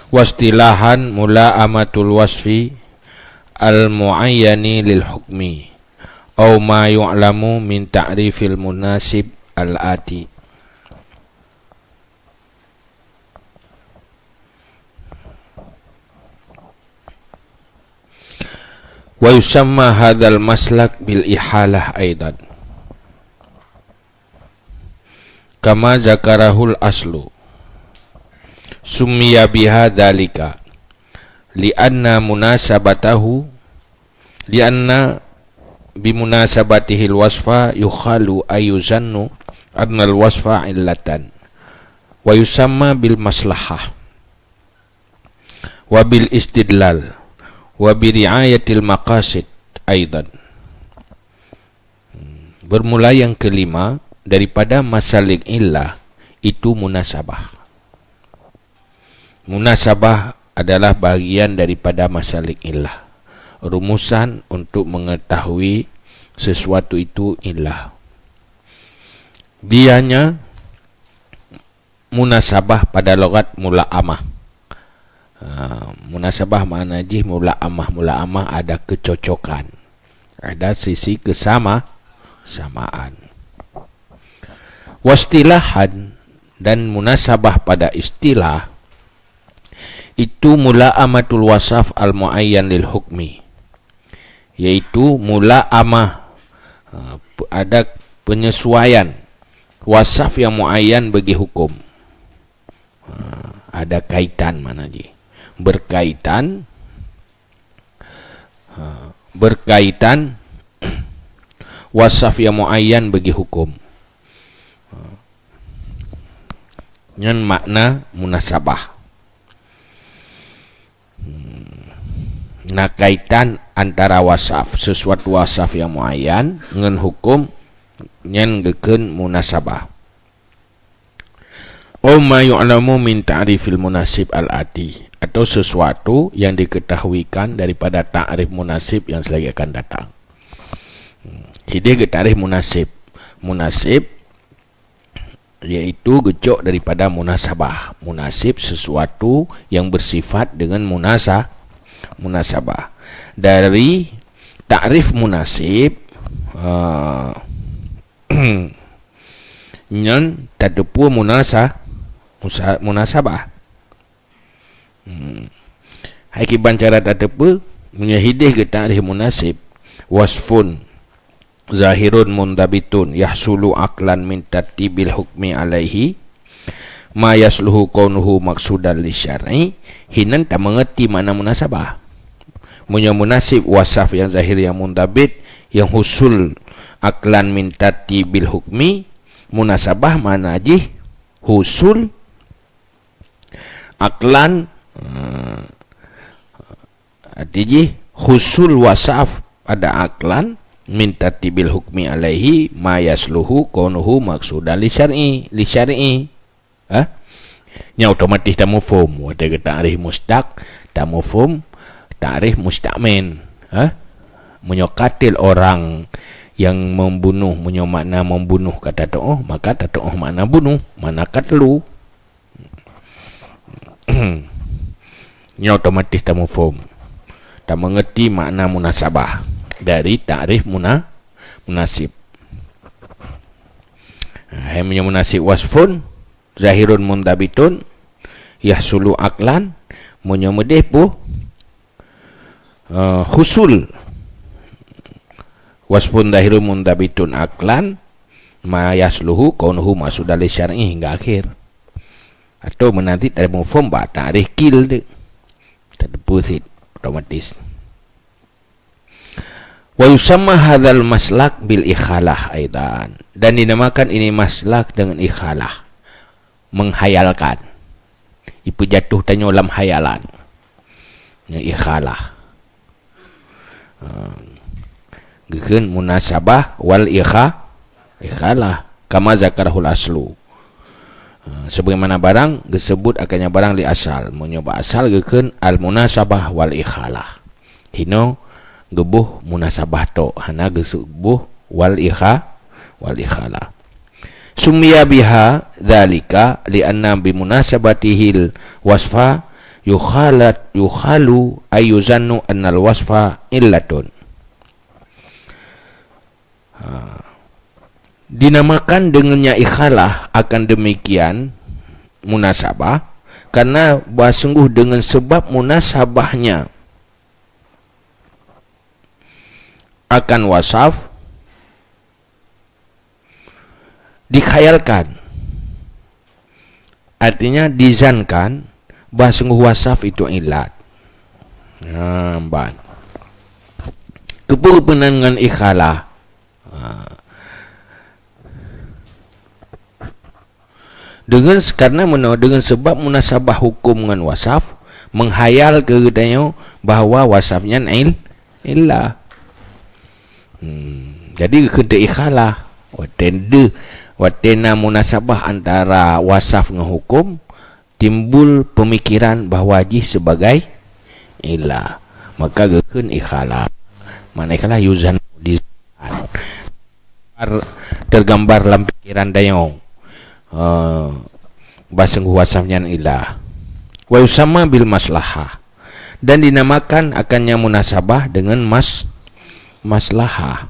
Wastilahan mula'amatul wasfi al-mu'ayyani lil hukmi aw ma yu'lamu min ta'rifil munasib al-ati. Wa yusamma hadzal maslak bil ihalah aidan kama zakarahul aslu summiya biha dzalika li'anna bimunasabatihil wasfa yukhalu ayuzannu annal wasfa illatan wa yusamma bil maslahah wa bil istidlal wa bi riayatil maqasid aidan. Bermula yang kelima daripada masalik illah itu munasabah. Munasabah adalah bahagian daripada masalik illah, rumusan untuk mengetahui sesuatu itu illah. Biasanya munasabah pada logat mula'amah. Munasabah makna ji mula'amah ada kecocokan, ada sisi kesamaan. Wastilahan dan munasabah pada istilah itu mula'amatul wasaf al-mu'ayyan lil hukmi, yaitu mula'amah, ada penyesuaian wasaf yang mu'ayyan bagi hukum. Ada kaitan mana ji, berkaitan wasaf yang mu'ayyan bagi hukum. Yang makna munasabah. Nah, kaitan antara wasaf, sesuatu wasaf yang muayyan dengan hukum yang geken munasabah. Ma yu'lamu min ta'rifil munasib al-ati, atau sesuatu yang diketahuikan daripada ta'rif munasib yang selagi akan datang. Jadi ta'rif munasib yaitu gecok daripada munasabah. Munasib sesuatu yang bersifat dengan munasabah. Dari ta'rif munasib yang terdepu munasabah. Hakiban cara terdepu menyahidih ke ta'rif munasib wasfun zahirun mundabitun yahsulu aklan min tartibil hukmi alaihi ma yasluhu kaunuhu maksudan li syar'i. Hinan tak mengerti makna munasabah. Punya munasib wasaf yang zahir yang mundabit yang husul aklan min tartibil hukmi. Munasabah mana aji husul aklan, artinya husul wasaf ada aklan min tartibil hukmi alaihi ma yasluhu kaunuhu maksudan li syar'i. Nya otomatis tak mafhum. Ada ke ta'rif mustaq, tak mafhum ta'rif musta'min. Menyokatil orang yang membunuh, makna membunuh kata to'oh, maka to'oh makna bunuh, mana katlu. Nya otomatis tak mafhum, tak mengerti makna munasabah dari ta'rif munasib. Yang munasib wasfun zahirun mundabitun yahsulu aklan, menyemedih pu husul wasfun zahirun mundabitun aklan ma yasluhu kaunuhu masudal syar'i hingga akhir. Atau menanti dari mufhum ba ta'rif kil tu terdeposit otomatis. Wa yusamma hadzal maslak bil ikhalah aidan, dan dinamakan ini maslak dengan ikhalah, menghayalkan. Ipu jatuh tanya dalam hayalan, yang ikhalah. Geken munasabah wal ikhalah kama zakarahul aslu. Sebagaimana barang disebut akannya barang li asal, menyoba asal geken al munasabah wal ikhalah. Hino gebuh munasabah to, hana gebuh wal ikhalah. Summiya biha dzalika li'anna bi munasabatihil wasfa yukhalu ayuzannu annal wasfa illatun. Dinamakan dengannya ikhalah akan demikian munasabah karena sungguh dengan sebab munasabahnya akan wasaf dikhayalkan, artinya dizankan sungguh wasaf itu ilat. Kepenangan ikhalah dengan sebab munasabah hukum dengan wasaf menghayal kepadanya bahawa wasafnya illah. Jadi kena ikhalah watena munasabah antara wasaf dengan hukum timbul pemikiran bahawa jih sebagai illah, maka kena ikhalah. Mana ikhalah yuzan tergambar dalam pikiran dayong basungguh wasafnya ilah. Wa yusamma bil maslahah, dan dinamakan akannya munasabah dengan maslahah.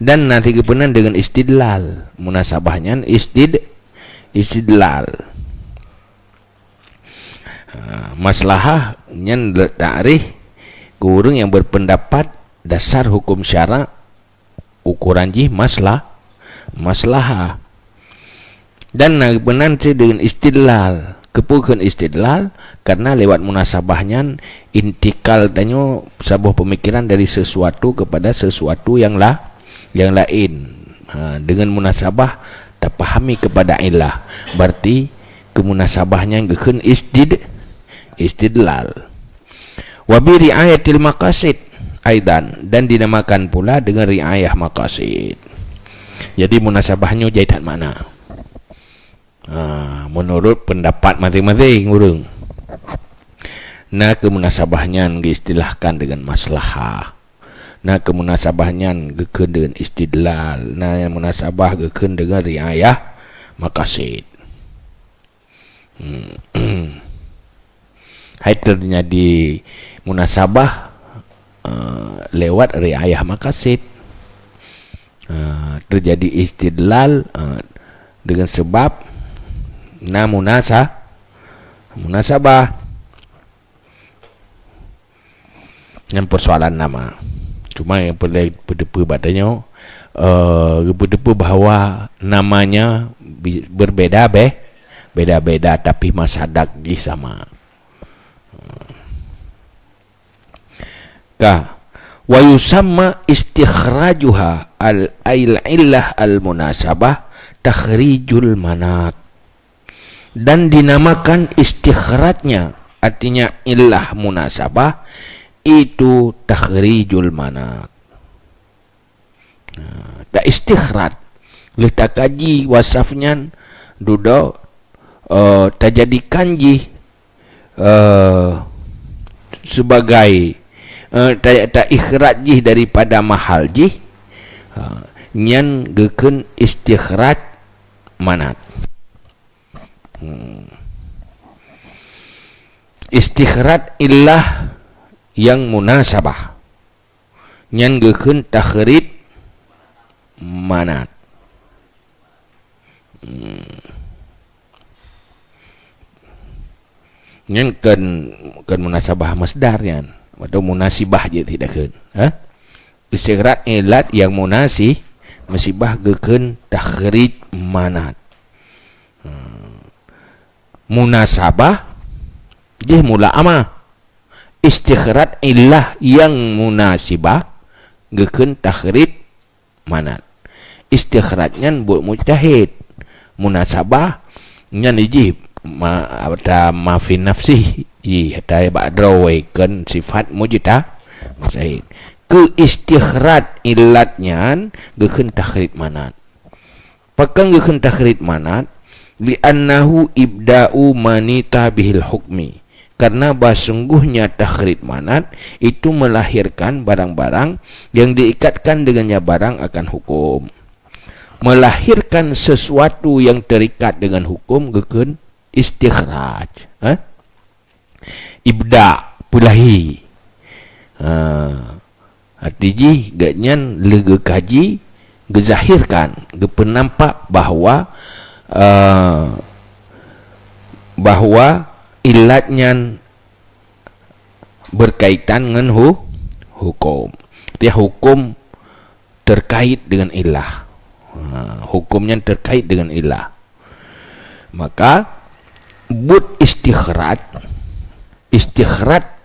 Dan nanti kepenan dengan istidlal, munasabahnya istidlal. Maslahah nyan ta'rif kurang yang berpendapat dasar hukum syara ukuran jih maslahah. Dan benar dengan istidlal, kepukan istidlal karena lewat munasabahnya intikal danyo sebuah pemikiran dari sesuatu kepada sesuatu yang lain. Dengan munasabah terpahami kepada ilah, berarti kemunasabahnya gekun istidlal. Wa bi riayatil maqasid aidan, dan dinamakan pula dengan riayah maqasid. Jadi munasabahnya jaitan mana? Menurut pendapat masing-masing urang. Nah, kemunasabahnya diistilahkan dengan maslahah. Nah, kemunasabahnya gekun dengan istidlal. Nah, yang munasabah gekun dengan riayah maqasid. Hai terjadi munasabah lewat riayah maqasid. Terjadi istidlal dengan sebab munasabah yang persoalan nama. Cuma yang perdepa badanya berdepa bahawa namanya beda-beda tapi masadak di sama. Wa yusamma istikhrajuha al-illah al-munasabah takhrijul manat, dan dinamakan istikhrajnya, artinya illah munasabah itu takhrijul manat. Tak istikhraj letak kaji wasafnya dudo tak jadikan ji sebagai tak ikhraj ji daripada mahal ji nyan geken istikhraj manat. Istikhraj illah yang munasabah nyan geken takhrij manat. Nyan kan munasabah masdarnya atau munasibah je tidak kan. Istikhraj illat yang musibah geken takhrij manat. Munasabah dia mula ama, istikhraj illah yang munasibah geken takhrij manat. Istikhrajnya buat mujtahid, munasabah nyan ijib mafi nafsih hatta ba'drawai kan sifat mujtahid. Ke istikhraj illatnya geken takhrij manat. Pakang geken takhrij manat li'annahu ibda'u manita bihil hukmi, karena sungguhnya takhrij manat itu melahirkan barang-barang yang diikatkan dengannya barang akan hukum. Melahirkan sesuatu yang terikat dengan hukum geken istikhraj. ibda pulahi. Artinya ganyan lega kaji gezahirkan gepenampak bahwa ilatnya berkaitan dengan hukum. Dia hukum terkait dengan ilah. Hukumnya terkait dengan ilah. Maka but istikhraj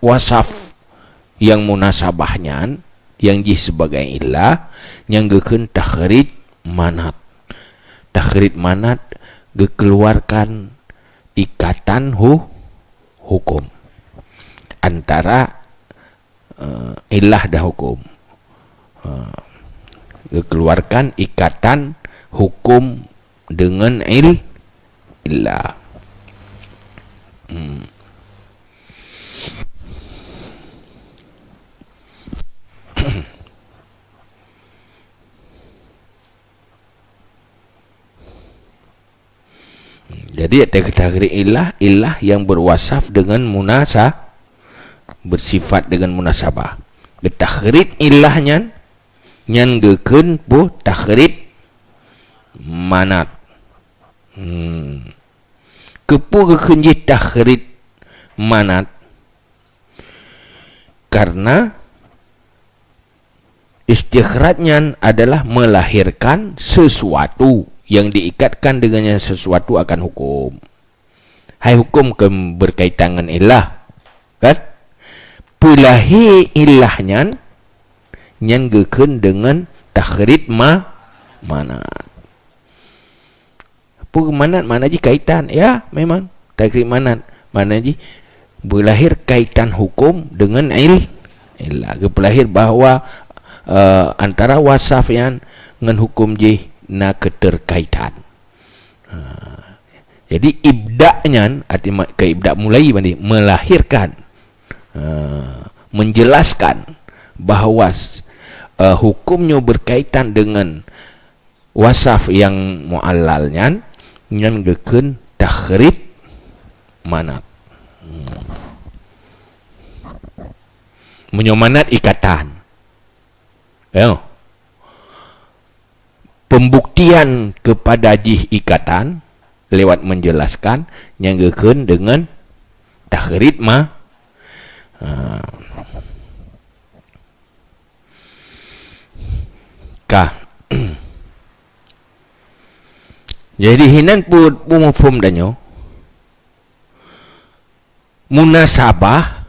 wasaf yang munasabahnya yang ji sebagai ilah yang gekeun takhrij manat. Takhrij manat gekeluarkan ikatan hukum antara ilah dan hukum. Gekeluarkan ikatan hukum dengan ilah. Jadi ada kategori ilah yang berwasaf dengan bersifat dengan munasabah. Takhrij ilahnya nyan gekeun pu takhrij manat. Kepu gekeun ji takhrij manat karena istikhrajnya adalah melahirkan sesuatu yang diikatkan dengannya sesuatu akan hukum. Hai hukum berkaitan dengan ilah, kan? Pulahi ilahnya nyan gekeun dengan takhrij manat. Apa manat? Mana ji kaitan? Ya, memang takhrij manat. Mana ji berlahir kaitan hukum dengan ilah. Berlahir bahwa antara wasaf yang dengan hukum ji na keterkaitan. Jadi ibda'nya artinya ke ibda' mulai melahirkan, menjelaskan bahwa hukumnya berkaitan dengan wasaf yang mu'allalnya yang gekeun takhrij manat. Menyomanat ikatan. Ya. Pembuktian kepada jih ikatan lewat menjelaskan yang gekeun dengan takhrij jadi hinan pun mafhum danyo munasabah.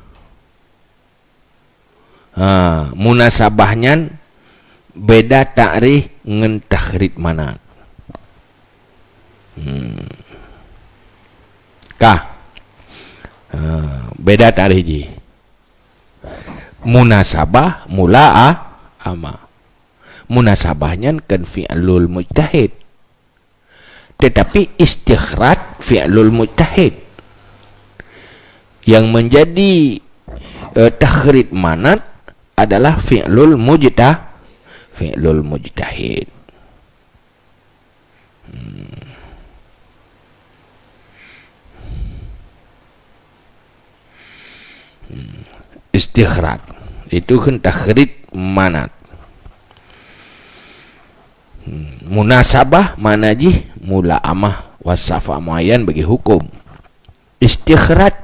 Munasabahnya beda takrif ngan takhrij manat. Beda takrif ji. Munasabah ama. Munasabahnya kan fi'lul mujtahid. Tetapi istikhraj fi'lul mujtahid. Yang menjadi takhrij manat adalah fi'lul mujtahid. Istikhraj itu kan takhrij manat. Munasabah mana ji mula amah wasafa muayyan bagi hukum. Istikhraj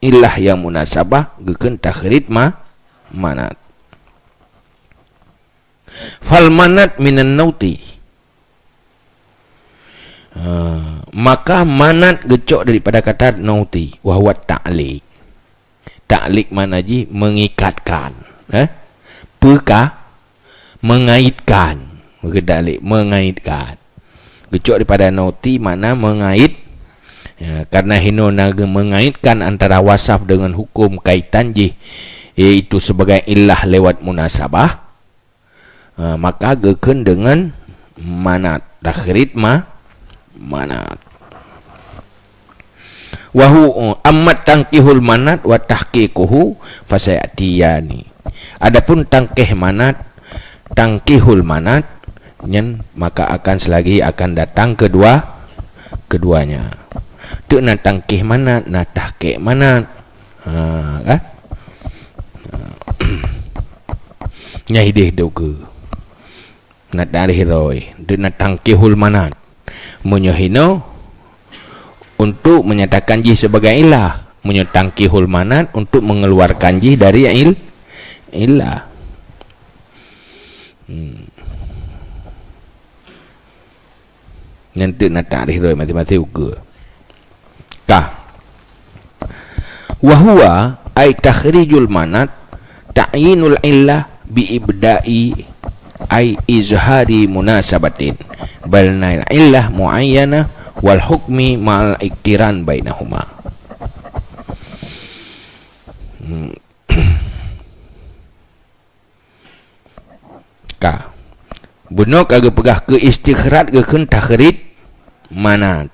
ilah yang munasabah gekeun takhrij manat. Fal manat minan nauti. Maka manat gecok daripada kata nauti wa huwa ta'liq. Ta'liq mana ji mengikatkan, mengaitkan. Mengaitkan. Gecok daripada nauti mana mengait. Ya, karena hino naga mengaitkan antara wasaf dengan hukum kaitan ji, yaitu sebagai ilah lewat munasabah, maka gekeun dengan manat, takhrij manat. Wahu amat tangkihul manat wa tahqiquhu fasayatiyani. Adapun tangkih manat, tangkihul manat nyen maka akan selagi akan datang keduanya. Tu na tangkih manat, na tahqiq manat. Kan nyahidih doge nak dari hiroi nak tangkihul manat munyohino untuk menyatakan jih sebagai ilah, menyetangkihul manat untuk mengeluarkan jih dari ilah. Nanti nak takrif mati-mati uga kah wahwa ay takhrijul manat ta'yinul illah bi ibda'i ay izhari munasabatin balna illah muayyana wal hukmi ma'al iktiran bainahuma. Ka benar kagak pegah ke istikhraj ke kun takhrij manat.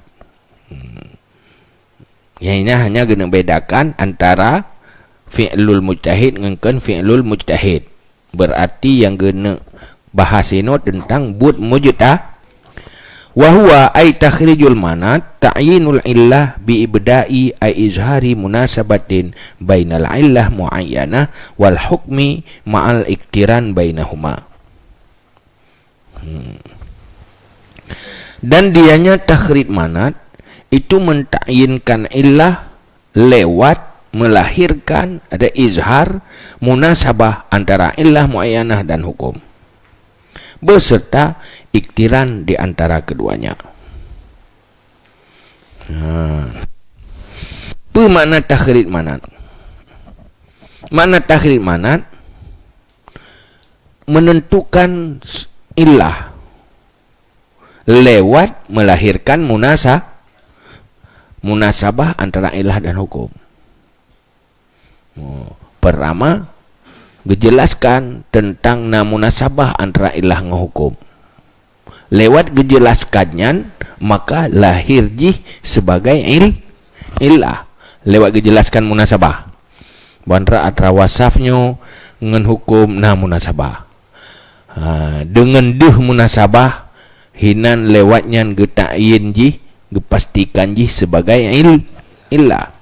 Yang ini hanya kena bedakan antara fi'lul mujtahid dengan fi'lul mujtahid. Berarti yang kena bahas ini tentang bud mujtah. Wa huwa ay takhrijul manat ta'yinul illah bi ibda'i ay izhari munasabatin bainal illah muayyanah wal hukmi ma'al iktiran bainahuma. Dan dianya takhrij manat itu mentakyinkan illah lewat melahirkan ada izhar munasabah antara illah muayyanah dan hukum beserta iktiran di antara keduanya. Apa makna takhrij manat? Makna takhrij manat menentukan illah lewat melahirkan munasabah antara ilah dan hukum. Pertama, dijelaskan tentang munasabah antara ilah dengan hukum. Lewat dijelaskannya, maka lahir jih sebagai ilah. Lewat dijelaskan munasabah. Bandra atra wasafnya dengan hukum munasabah. Dengan munasabah hinan lewatnya getakyin jih gepastikan jih sebagai ilah.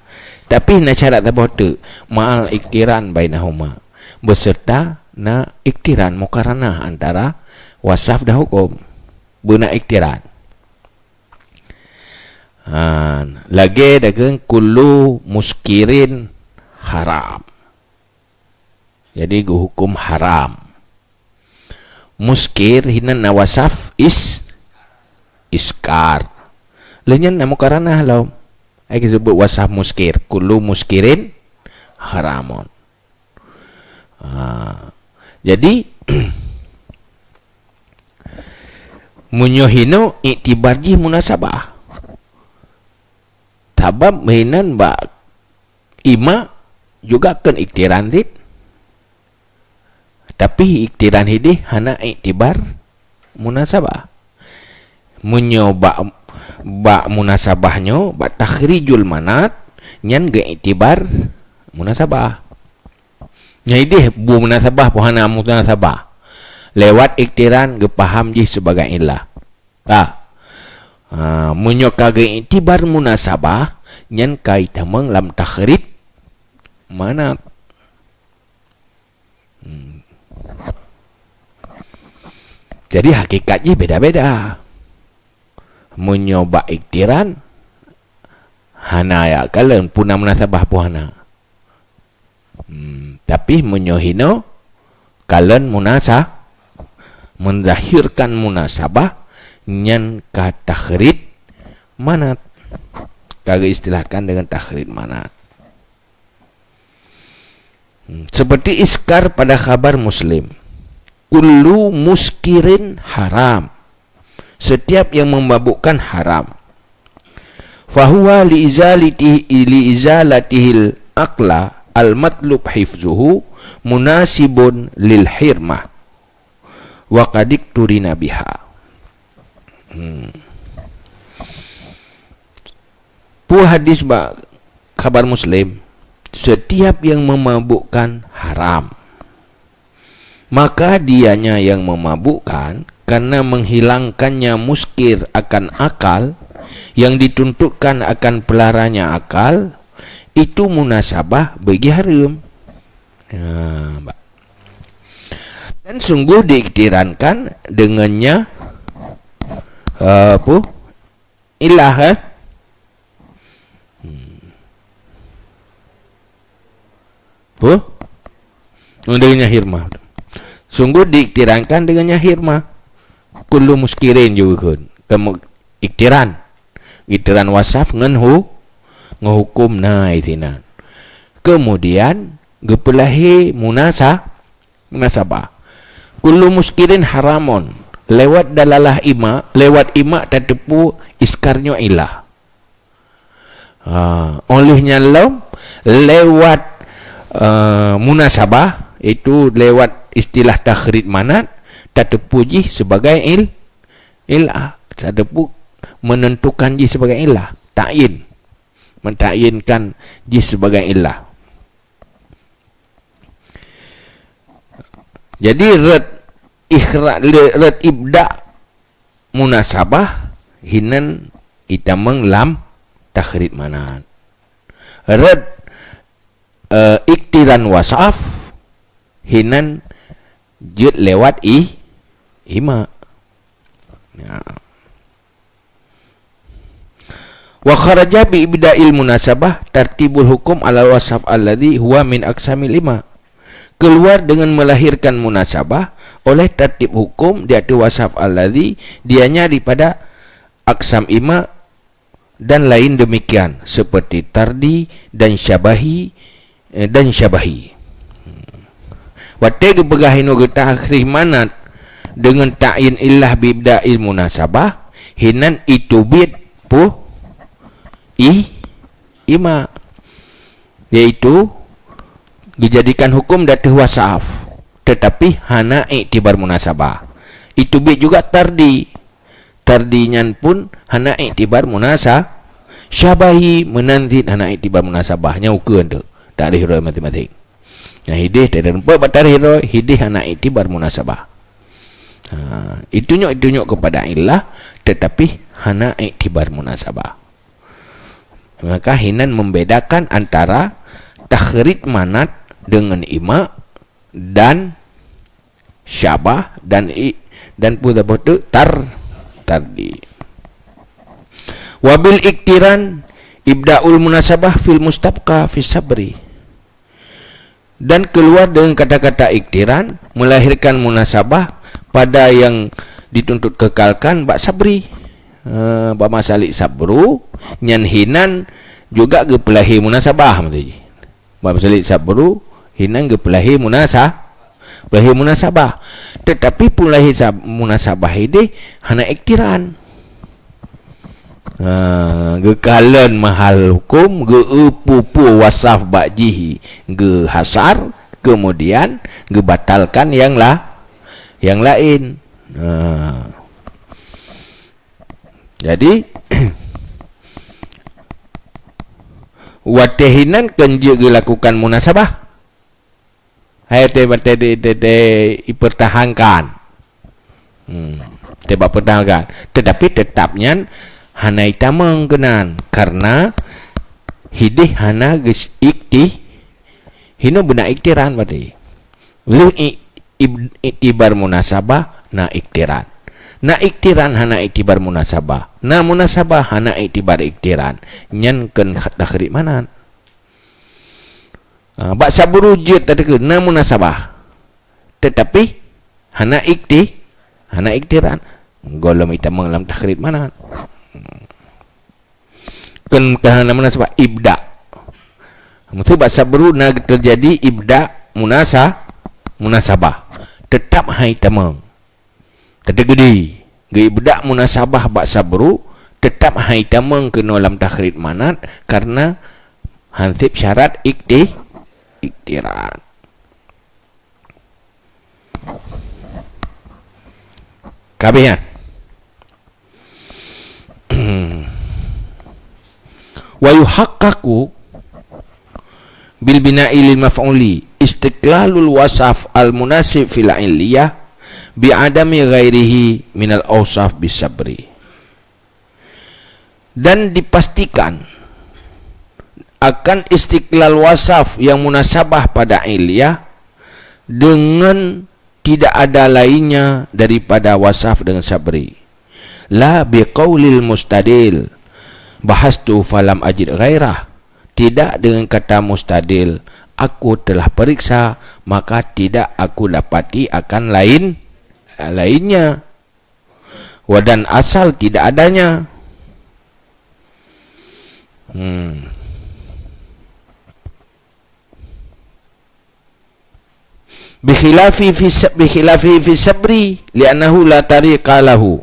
Tapi na syarat tabote ma'al iktiran bainahuma beserta na iktiran muqaranah antara wasaf dan hukum beuna iktiran. Lagi dagang kullu muskirin haram. Jadi hukum haram. Muskir hinan na wasaf iskar. Lenyan na muqaranah law. Ay disebut wasaf muskir. Kullu muskirin haramun. Jadi munyohino iktibarji munasabah. Tabab mainan ba ima juga kan iktiran dit. Tapi iktiran hidi hana iktibar munasabah. Munyoba ba munasabahnya ba takhrijul manat nyan ge iktibar munasabah. Nyai bu munasabah pohana munasabah lewat iktiran ge paham jih sebagai ilah. Munyo kage iktibar munasabah nyan kaitamang lam takhrij manat. Jadi hakikatnya beda-beda. Menyoba iktiran hana ya kalian punah munasabah puhana. Tapi menyohino kalian menzahirkan munasabah nyan ka takhrij manat. Kagak istilahkan dengan takhrij manat. Seperti iskar pada kabar Muslim. Kullu muskirin haram. Setiap yang memabukkan haram. Fahuwa liizalatihil aqla al-matlub hifzuhu munasibun lil hirmah wa qadik turina biha. Pu hadis kabar Muslim, setiap yang memabukkan haram, maka dianya yang memabukkan karena menghilangkannya muskir akan akal yang dituntutkan akan pelaranya akal itu munasabah bagi haram. Dan sungguh diiktirankan dengannya apa? Ilah dengannya hirmah. Sungguh diiktirankan dengannya hirmah. Kullu muskirin juga kan. Iktiran wasaf ngan hukum itinan. Kemudian gepelahi munasabah. Kullu muskirin haramon. Lewat dalalah lewat ima tatepu iskarnya ilah. Olehnya lewat munasabah itu lewat istilah takhrid manat tatepuji sebagai ilah. Tatepu menentukan ji sebagai ilah, mentakyinkan ji sebagai ilah. Jadi red ibda munasabah hinan itamang lam takhrid manat. Red iktiran wasaf hinan jud lewat ima. Wa kharaja bi ibda'il munasabah tartibul hukum ala wasaf alladhi huwa min aqsamil ima. Keluar dengan melahirkan munasabah oleh tertib hukum di atas wasaf alladhi dianya daripada aqsam ima dan lain demikian seperti tardi dan syabahi Watte gebegahinu getah manat dengan ta'yin illah bi ibda'il munasabah hinan itubit ima, yaitu dijadikan hukum dari wasaf tetapi hana iktibar munasabah. Itu juga tardinya pun hana iktibar syabahi menanzid hana iktibar munasabahnya ukeun tu dari hero matematik. Nah hidih dan batar hero hidih hana iktibar munasabah. Itu nyok kepada ilah tetapi hana iktibar munasabah. Maka hinan membedakan antara takhrid manat dengan ima dan syabah dan pula betul tardi. Wabil iktiran ibda'ul munasabah fil mustabqa fi sabri. Dan keluar dengan kata-kata iktiran melahirkan munasabah pada yang dituntut kekalkan bak sabri. Ba masalik sabru nyan hinan juga gepelahi munasabah mesti. Ba masalik sabru hinan gepelahi munasabah. Tetapi pulahi munasabah ini hana iktiran. Gekalan mahal hukum geupupu wasaf ba'jihi gehasar kemudian gebatalkan yang lain. Jadi watehinan kenje dilakukan munasabah dipertahankan pertahankan tetapi tetapnya hana itamang kenan karena hidih hana geus hino bena iktiran berarti lu iktibar munasabah na iktiran. Na iktiran hana iktibar munasabah. Na munasabah hana iktibar iktiran. Nyan ken takhrid manan. Bak saburu jid tadi ke na munasabah. Tetapi hana iktiran. Golom ita mengalam takhrid manan. Ken hana munasabah ibda. Mesti bak saburu na terjadi ibda munasabah. Tetap hai tamang. Terdegedi bedak munasabah bak sabru tetap haitamang kena dalam takhrid manat karena hansip syarat iktiran. Kabihan wa yuhaqqaqu bil bina'i lil maf'uli istiqlalul wasaf al munasib fil iliyah bi'adami ghairihi minal awsaf bisabri. Dan dipastikan akan istiqlal wasaf yang munasabah pada iliyah dengan tidak ada lainnya daripada wasaf dengan sabri. La biqaulil mustadil bahastu falam ajid ghairah, tidak dengan kata mustadil aku telah periksa maka tidak aku dapati akan lainnya. Wadan asal tidak adanya. Bikhilafi fi sabri li'annahu la tariqa lahu.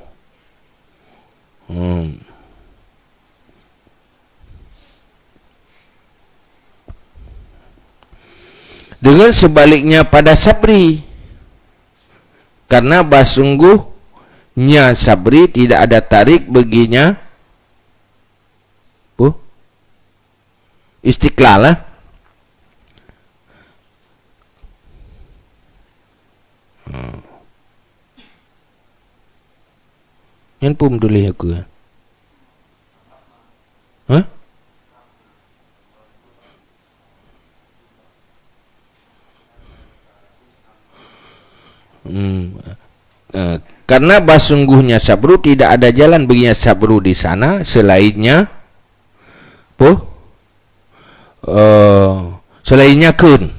Dengan sebaliknya pada sabri, karena sungguhnya sabri tidak ada tarik baginya istiqlal lah. Yang pun tulis aku. Hah? Karena sungguhnya sabru tidak ada jalan baginya sabru di sana selainnya selainnya kun.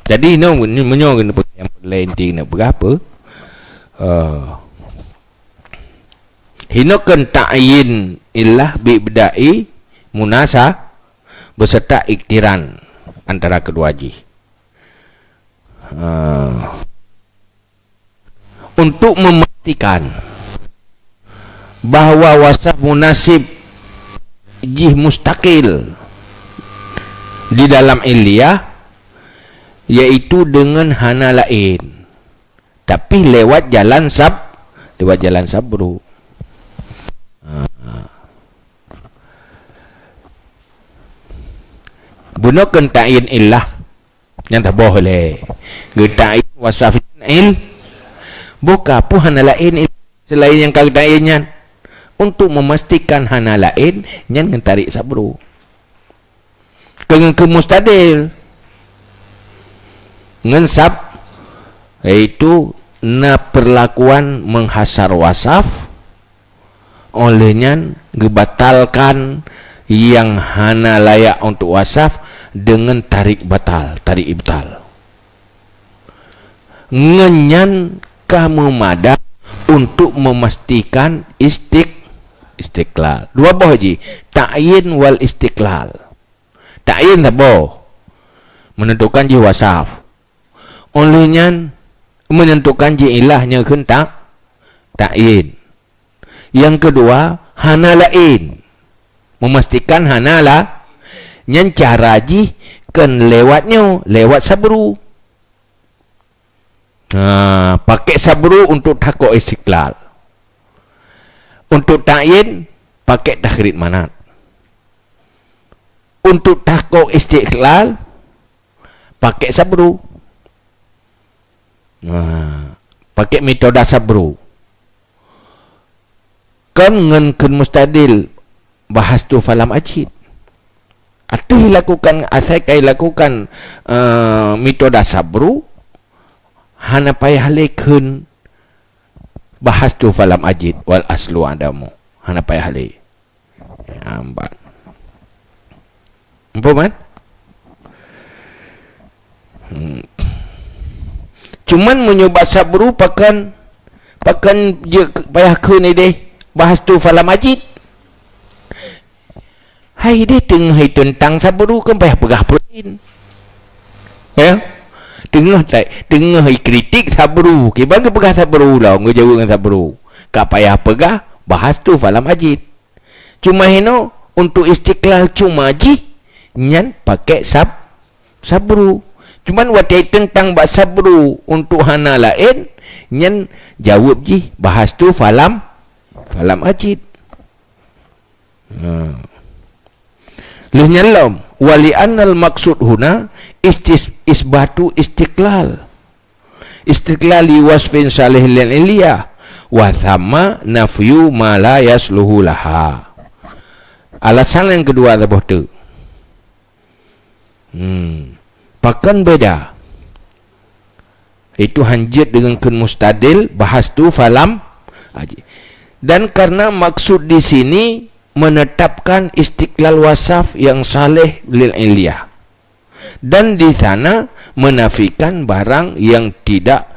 Jadi ini menyong yang lain tinggal berapa? Hinokan ta'yin illah bi'bda'i munasa beserta iktiran antara kedua haji. Untuk memastikan bahawa wasaf munasib jih mustaqil di dalam iliyah, yaitu dengan hana lain tapi lewat jalan sabru. Gunakan ta'yin illah yang tak boleh. Ta'yin wasaf il buka pun hana lain selain yang kau ta'yinnya untuk memastikan hana lain yang tarik sabru ke mustadil ngensab, yaitu na perlakuan menghasar wasaf olehnya gebatalkan yang hana layak untuk wasaf dengan tarik ibtal. Ngenyan kamu madah untuk memastikan istiqlal. Dua boh haji, ta'yin wal istiqlal. Ta'yin tak boh menentukan ji wasaf, olehnya menentukan ji ilahnya kentak ta'yin. Yang kedua hana lain, memastikan hana lah yang cara ji kan lewat sabru. Pakai sabru untuk takut istiqlal. Untuk ta'yin pakai takhrid manat. Untuk takut istiqlal pakai sabru. Pakai metode sabru. Kan mustadil bahas tu falam ajid. Atau lakukan metode sabru hana payah lekun bahas tu falam ajid wal aslu adamu hana payah le ambat man? Cuman menyoba sabru pakan je payah kun deh bahas tu falam ajid. Hai deh tengah tentang sabru kan payah pegah protein. Ya? Tengah kritik sabru. Ke bangga pegah sabru lah, ngejauh dengan sabru. Kak payah pegah bahas tu falam ajid. Cuma heno untuk istiqlal cuma ji nyan pakai sabru. Cuman watai tentang bak sabru untuk hana lain nyan jawab ji bahas tu falam ajid. Lu nyalam wali annal maksud huna isbatu istiqlali wasfin salih lil iliyah wa thamma nafyu ma la yasluhu laha. Alasan yang kedua ada tu. Pakan beda. Itu hanjit dengan kun mustadil, bahas tu falam aji. Dan karena maksud di sini menetapkan istiqlal wasaf yang saleh lil iliyah, dan di sana menafikan barang yang tidak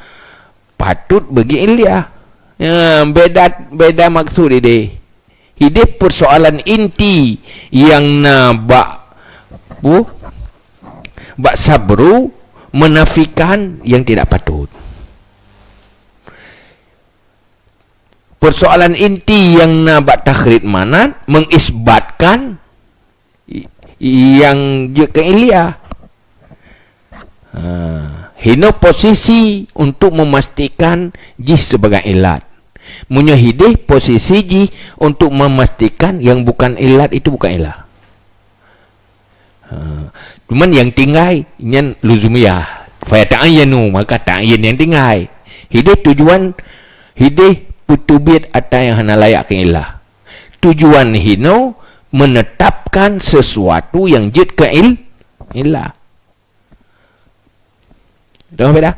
patut bagi iliyah. Beda maksud ini. Hidup persoalan inti yang bak sabru menafikan yang tidak patut. Persoalan inti yang bak takhrid manat mengisbatkan yang ke iliyah. Hino posisi untuk memastikan jih sebagai ilat. Munyahidih posisi jih untuk memastikan yang bukan ilat itu bukan ilat. Cuman yang tinggai nyan luzumiyah. Faya ta'ayyanu, maka ta'ayyan yang tinggai. Hidih tujuan hidih putubit atau yang hana layak ke ilah. Tujuan hino menetapkan sesuatu yang jid ke ilah. Tahu beda?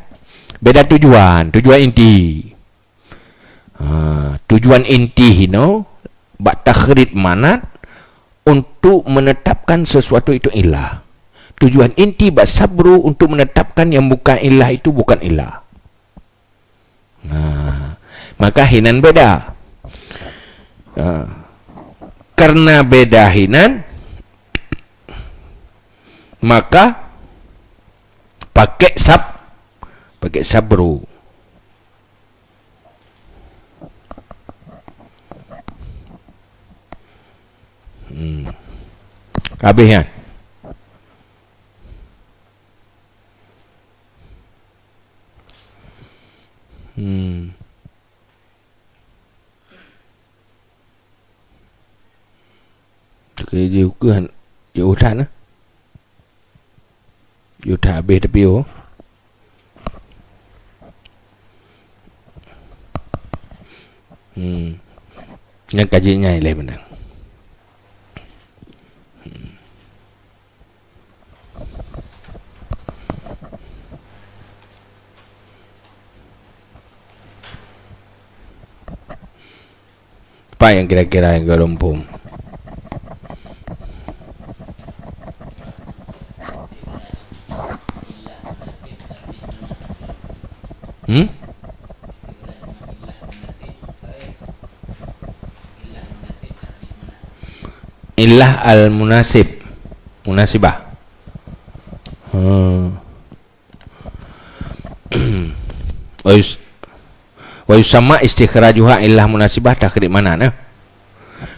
Beda tujuan inti. Tujuan inti hino bak takhrid manat untuk menetapkan sesuatu itu ilah. Tujuan inti bak sabru untuk menetapkan yang bukan ilah itu bukan ilah. Maka hinan beda. Karena beda hinan, maka pakai sabru. Habisnya. Dia ukuran dia utan dia tak habis tapi yang kajiannya lain benar. Apa yang kira-kira yang gelompong? Ilah al-munasib, munasibah. Wa yusamma istikhrajuha illah munasibah takhrid manat.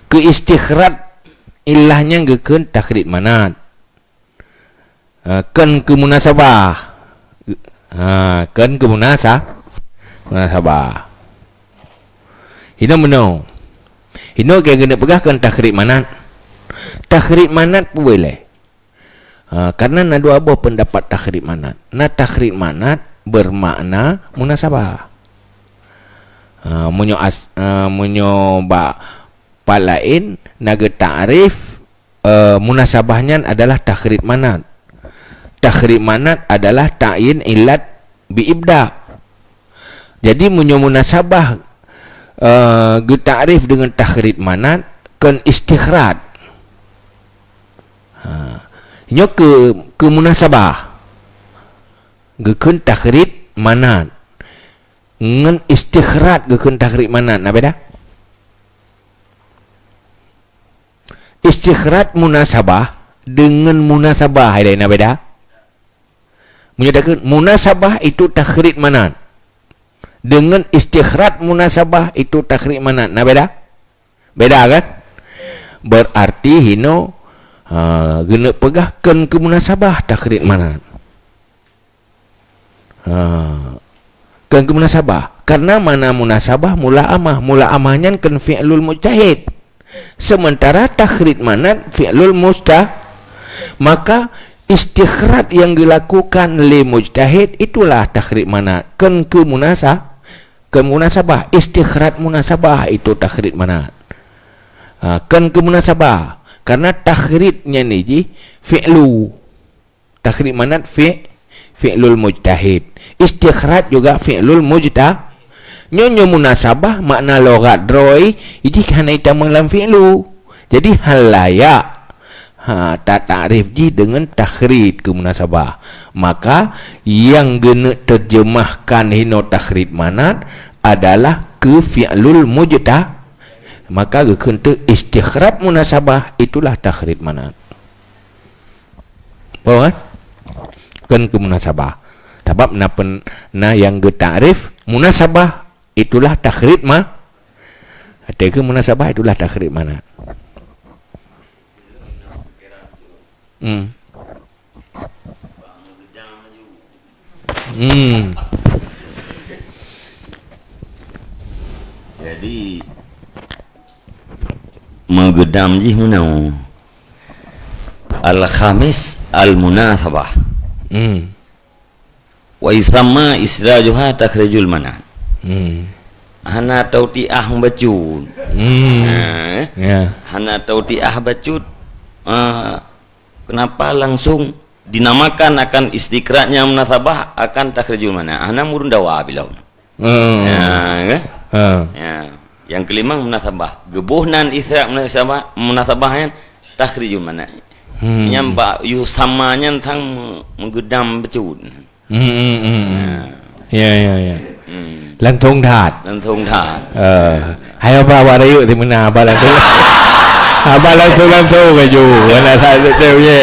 Ke istikhraj ilahnya gekeun takhrid manat. Kan ke munasabah. Kan ke munasabah. Hino meno. Hino ke kena pegahkan takhrid manat. Takhrid manat pun boleh. Karena ada dua buah pendapat takhrid manat. Takhrid manat bermakna munasabah. Menyoba palain naga ta'rif munasabahnya adalah takhrid manat. Takhrid manat adalah ta'yin ilat biibda. Jadi munasabah ta'rif dengan takhrid manat kan istikhraj. Nyo ke munasabah gekeun takhrid manat ngan istikhraj gekeun takhrid manat na beda. Istikhraj munasabah dengan munasabah ada na beda. Menyatakan munasabah itu takhrid manat dengan istikhraj munasabah itu takhrid manat na beda. Beda kan? Berarti hino guna pegahkan ke munasabah takhrid manat. Kan ke munasabah. Karena mana munasabah mula-amahnya kan fi'lul mujtahid. Sementara takhrid manat fi'lul mustah. Maka istikhraj yang dilakukan oleh mujtahid itulah takhrid manat. Kan ke ke munasabah. Istikhraj munasabah itu takhrid manat. Kan ke munasabah. Karena takhridnya ni ji fi'lu. Takhrid manat fi'lul mujtahid. Istikhraj juga fi'lul mujtahid. Nyonya munasabah makna logat droi ini kerana kita mengelam fi'lu. Jadi hal layak tak ta'rif ji dengan takhrid ke munasabah. Maka yang gena terjemahkan hino takhrid manat adalah ke fi'lul mujtahid. Maka kena istikhraj munasabah itulah takhrid manat. Faham kan? Kan ke munasabah. Sebab na yang ge ta'rif munasabah itulah takhrid ke munasabah itulah takhrid manat. Jadi menggedam ji munau al-khamis al-munasabah wa yusamma islajuha takhrijul mana hana tautiah bacud hana tautiah bacud kenapa langsung dinamakan akan istikhrajnya munasabah akan takhrijul mana hana murun dawa bilau yang kelima munasabah gebuhnan isra munasabahnya takhrijul mana nyamba yusamanya tentang menggedam bacud ya lantung thad hai apa warayu thì mana apa lantung apa lantung baju mana saya tahu ye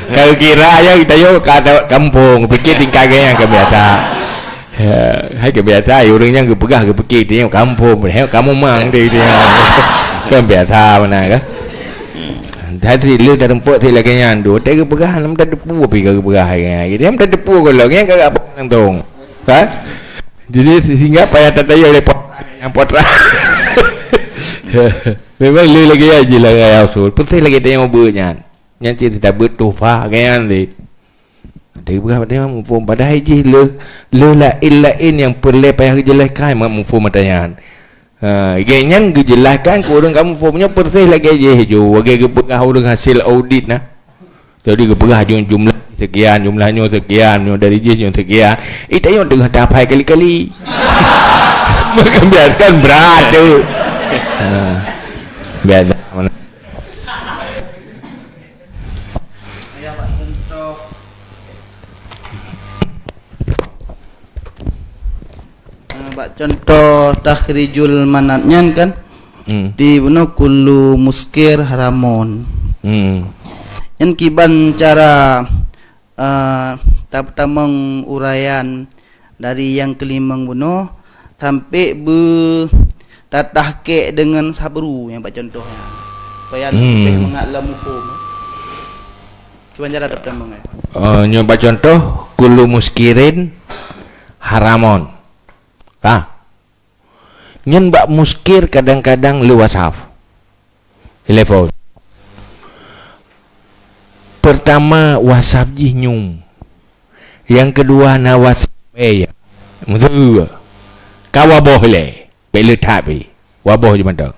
kalau kira aja kita yuk ke kampung pikir tingkai yang kebiasa hai kebiasa orangnya kepegah kepikir dia kampung kamu mang dia kebiasa mana kan Tadi lu dah tempat ti lagi yang dua, tega pegah, nam dah depu api ke pegah yang, dia nam dah depu kalau yang kagak apa nangtung, kan? Jadi sehingga payah tataya oleh yang potra. Memang lu lagi aja lah yang usul, pasti lagi dia yang bernya, yang tidak bertufa kayak ni. Tega pegah dia mufum pada haji lu lain yang perlu payah jelaskan mufum matayan. Ganyan dijelaskan ke orang kamu formnya persis lagi aja hijau bagi kepegah orang hasil audit nah. Jadi kepegah jumlah sekian, jumlahnya sekian, dari jenisnya sekian. Itu yang tengah dapat kali-kali. Maka biarkan berat tu. Biasa mana. Contoh takhrijul manatnya kan di bunuh kullu muskir haramun yang kiban cara tamang uraian dari yang kelima bunuh sampai tatahke dengan sabru yang contohnya supaya lebih mengalam hukum kiban cara tamang nyoba contoh kullu muskirin haramon. Nyen bak muskir kadang-kadang lu wasaf telepon pertama wasaf ji nyum yang kedua na wasaf ya mutu kawaboh le bele tapi waboh je mantap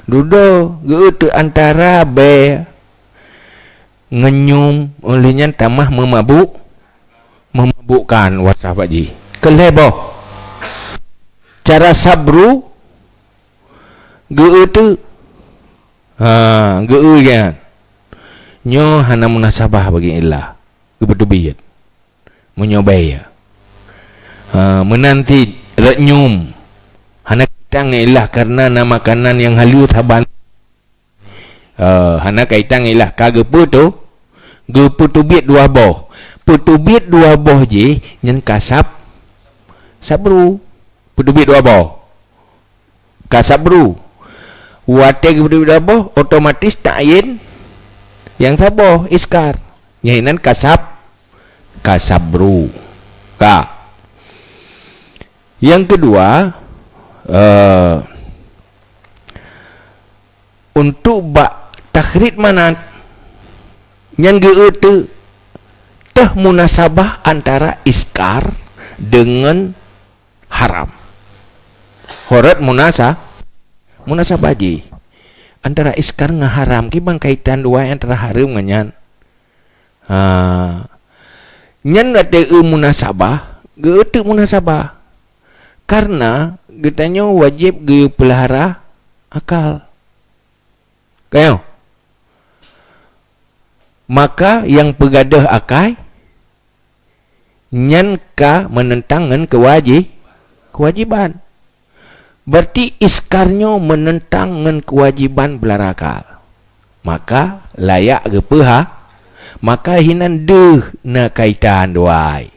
dudo ge antara be ngenyum olehnya tamah memabukkan wasaf ji keleboh cara sabru geu tu geu kan nyo hana munasabah bagi ilah gebedubiyat menyobai ya menanti renyum hana kaitang ilah karena nama makanan yang halu taban hana kaitang ilah kagepu tu gepu tubit dua boh putubit dua boh je nyen kasap sabru pedubit dua boh kasabru wate pedubit dua boh otomatis ta'yin yang saboh iskar nyahinan kasabru yang kedua untuk bak takhrid manat yang geutu teh munasabah antara iskar dengan haram. Horat munasabah ji. Antara iskar dengan haram ki bang kaitan dua antara haram dengan nyan ada munasabah, ge munasabah. Karena getanya wajib ge pelihara akal. Kayo. Maka yang pegadah akai nyan ka menentangkan kewajiban. Berarti iskarnya menentangkan kewajiban belarakal. Maka layak ke peha, maka hinan deh na kaitan doai.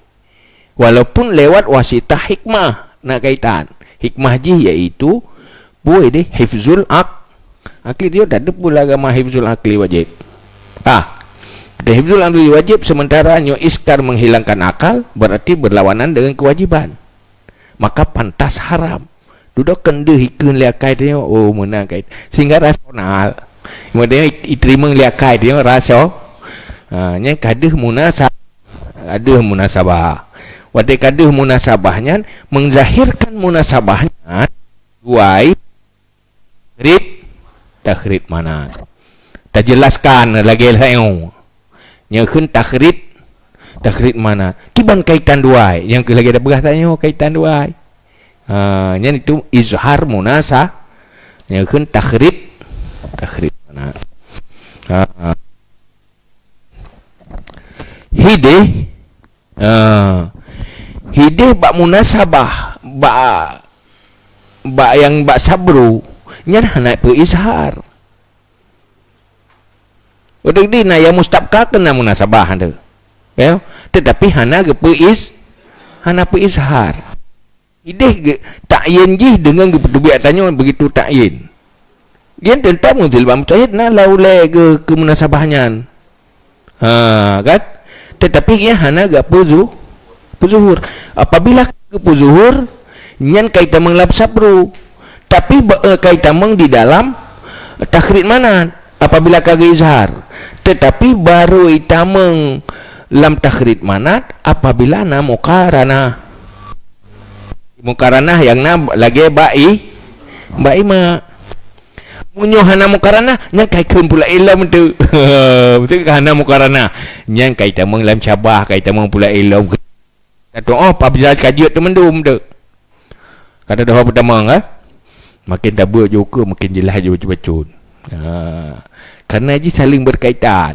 Walaupun lewat wasitah hikmah na kaitan. Hikmah ji iaitu boleh deh hifzul akli dia dah ada pula agama hifzul akli wajib. Hifzul akli wajib sementara nyo iskar menghilangkan akal berarti berlawanan dengan kewajiban. Maka pantas haram. Duduk kende hikun liakai dia menang kait sehingga rasional. Kemudian diterima liakai dia rasa nya kadah munasabah. Wadai kadah munasabahnya menzahirkan munasabahnya duai takhrid mana. Tak jelaskan lagi lain. Nya kun takhrid mana. Kiban kaitan duai yang lagi ada beras tanya kaitan duai. Yang itu izhar munasa yang kan takhrid mana hidih bak munasabah bak yang bak sabru nyan naik pe izhar udah di na yang mustabka kena munasabah anda ya tetapi hana ke pe izhar ideh takyin ji dengan kepedubiak tanya begitu takyin. Dia tentang mungkin mujahid na laulai ke munasabahnya. Kan? Tetapi dia hana gak puzuhur. Apabila ke puzuhur nyan kaitan menglap sabru. Tapi kaitan meng di dalam takhrid mana? Apabila kagak izhar. Tetapi baru itameng lam takhrid mana apabila na mukaranah yang lagi baik ma munyo hana mukaranah nya kaitkan pula ilmu tu betul ke hana mukaranah nya kaitan menglam cabah kaitan meng pula ilmu kata apabila kajiat tu mendum tu kata dah pertama makin dabur juga makin jelas je bacun kerana ji saling berkaitan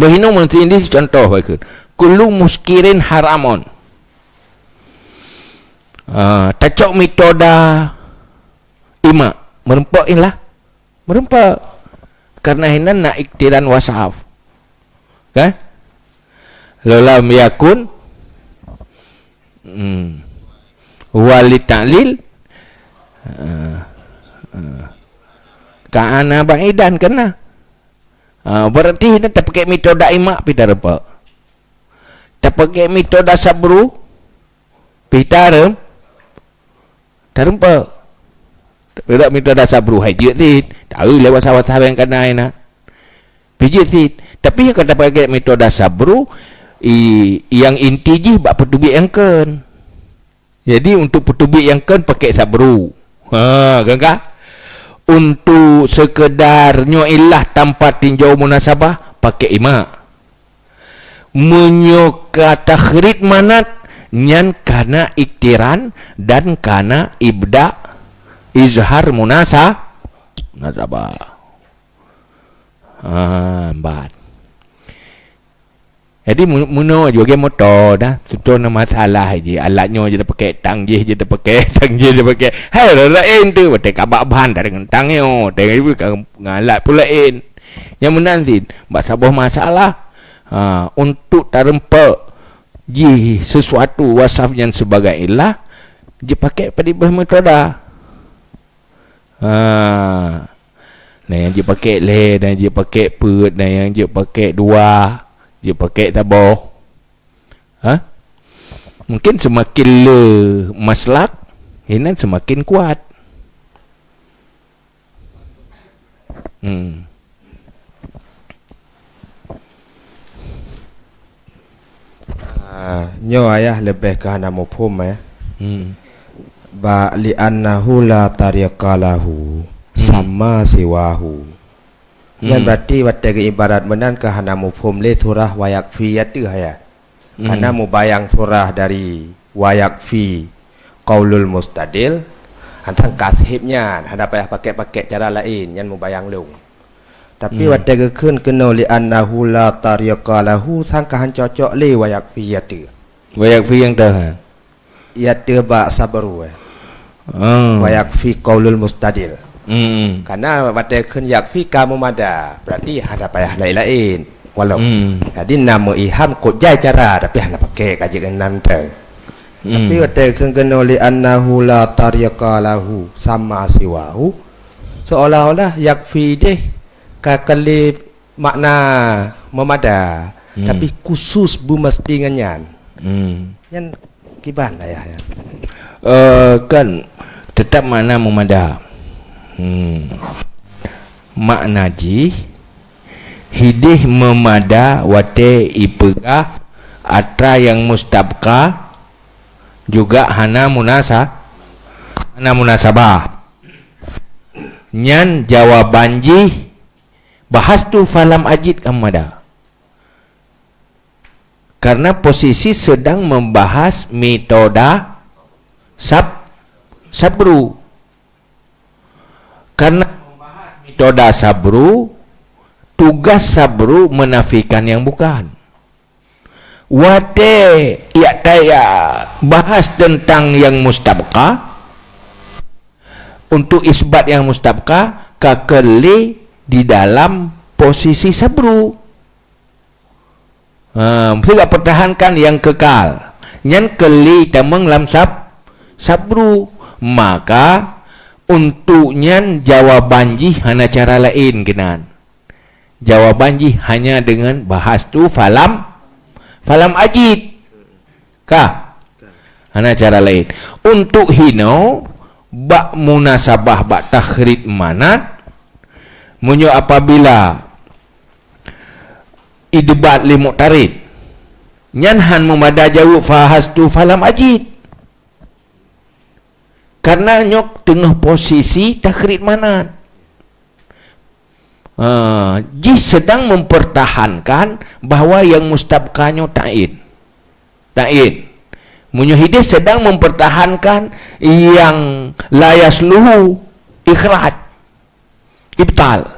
bahino mesti ini contoh baik kullu muskirin haramon. Tacok metoda ima merempak karena hinan nak iktiran wasaf kan lalam yakun wali ta'lil ka'ana ba'idan kena berarti hinan tak pakai metoda ima pita rempak tak pakai metoda sabru pita terempa tidak minta dasar beruhai dia tid tahu lewat sawah-sawah yang kena nak pijit tid tapi yang kata pakai metode sabru yang inti je bak petubik yang kan jadi untuk petubik yang kan pakai sabru kan untuk sekedarnya ilah tanpa tinjau munasabah pakai ima menyoka takhrid manat nyan kana iktiran dan kana ibda izhar munasabah empat. Jadi muno juga motor dah contoh masalah je alatnya je dah pakai tang je dah pakai hai lain tu pakai kabak bahan dah dengan tangnya dengan alat pula lain yang menanti bak sabah masalah untuk tarempa ji sesuatu wasaf yang sebagai ilah je pakai pada bah metoda nah yang je pakai le dan je pakai put dan yang je pakai dua je pakai tabah mungkin semakin le maslak hinan semakin kuat nyo ayah lebih ke hana mufhum ya. ba li annahu la tariqalahu sama siwahu. Yang berarti watega ibarat menan ke hana mufhum le surah wayak fi yatu ya. Karena mubayang surah dari wayak fi qaulul mustadil antang kasihnya hana payah pakai cara lain yang mubayang lung. Tapi watega keun kena li annahu la tariqalahu sangkahan cocok le wayak fi yatu. Wayak fi yang dah. Yatu ba sabru. Wayak fi qaulul mustadil. Karena wadakun yakfi kamu mada berarti ada payah lain-lain walau jadi nama iham kok jai cara tapi hana pakai kajian nanti tapi wadakun kena li annahu la tariqa lahu sama siwahu seolah-olah yakfi deh kakali makna memada tapi khusus bu mesti nganyan yang kiban lah ya kan tetap makna memada. Makna ji hidih memada wate ipegah atra yang mustabka juga hana munasabah nyan jawaban ji bahas tu falam ajid kamada karena posisi sedang membahas metoda sabru. Karena membahas metoda sabru, tugas sabru menafikan yang bukan. Wate ya taya bahas tentang yang mustabqa untuk isbat yang mustabqa kakeli di dalam posisi sabru. Mesti tak pertahankan yang kekal. Nyan keli tamang lam sabru maka untuknya jawaban ji hanya cara lain genan. Jawaban ji hanya dengan bahas tu falam ajid. Kah? Hanya cara lain. Untuk hino bak munasabah bak takhrid manat munyo apabila idbat li mu'tarid nyan han memada jawab fahas tu falam ajid. Karena nyok tengah posisi takhrid manat. Ji sedang mempertahankan bahawa yang mustabqanya ta'id. Munyahidih sedang mempertahankan yang layasluhu ikhraj. Ibtal.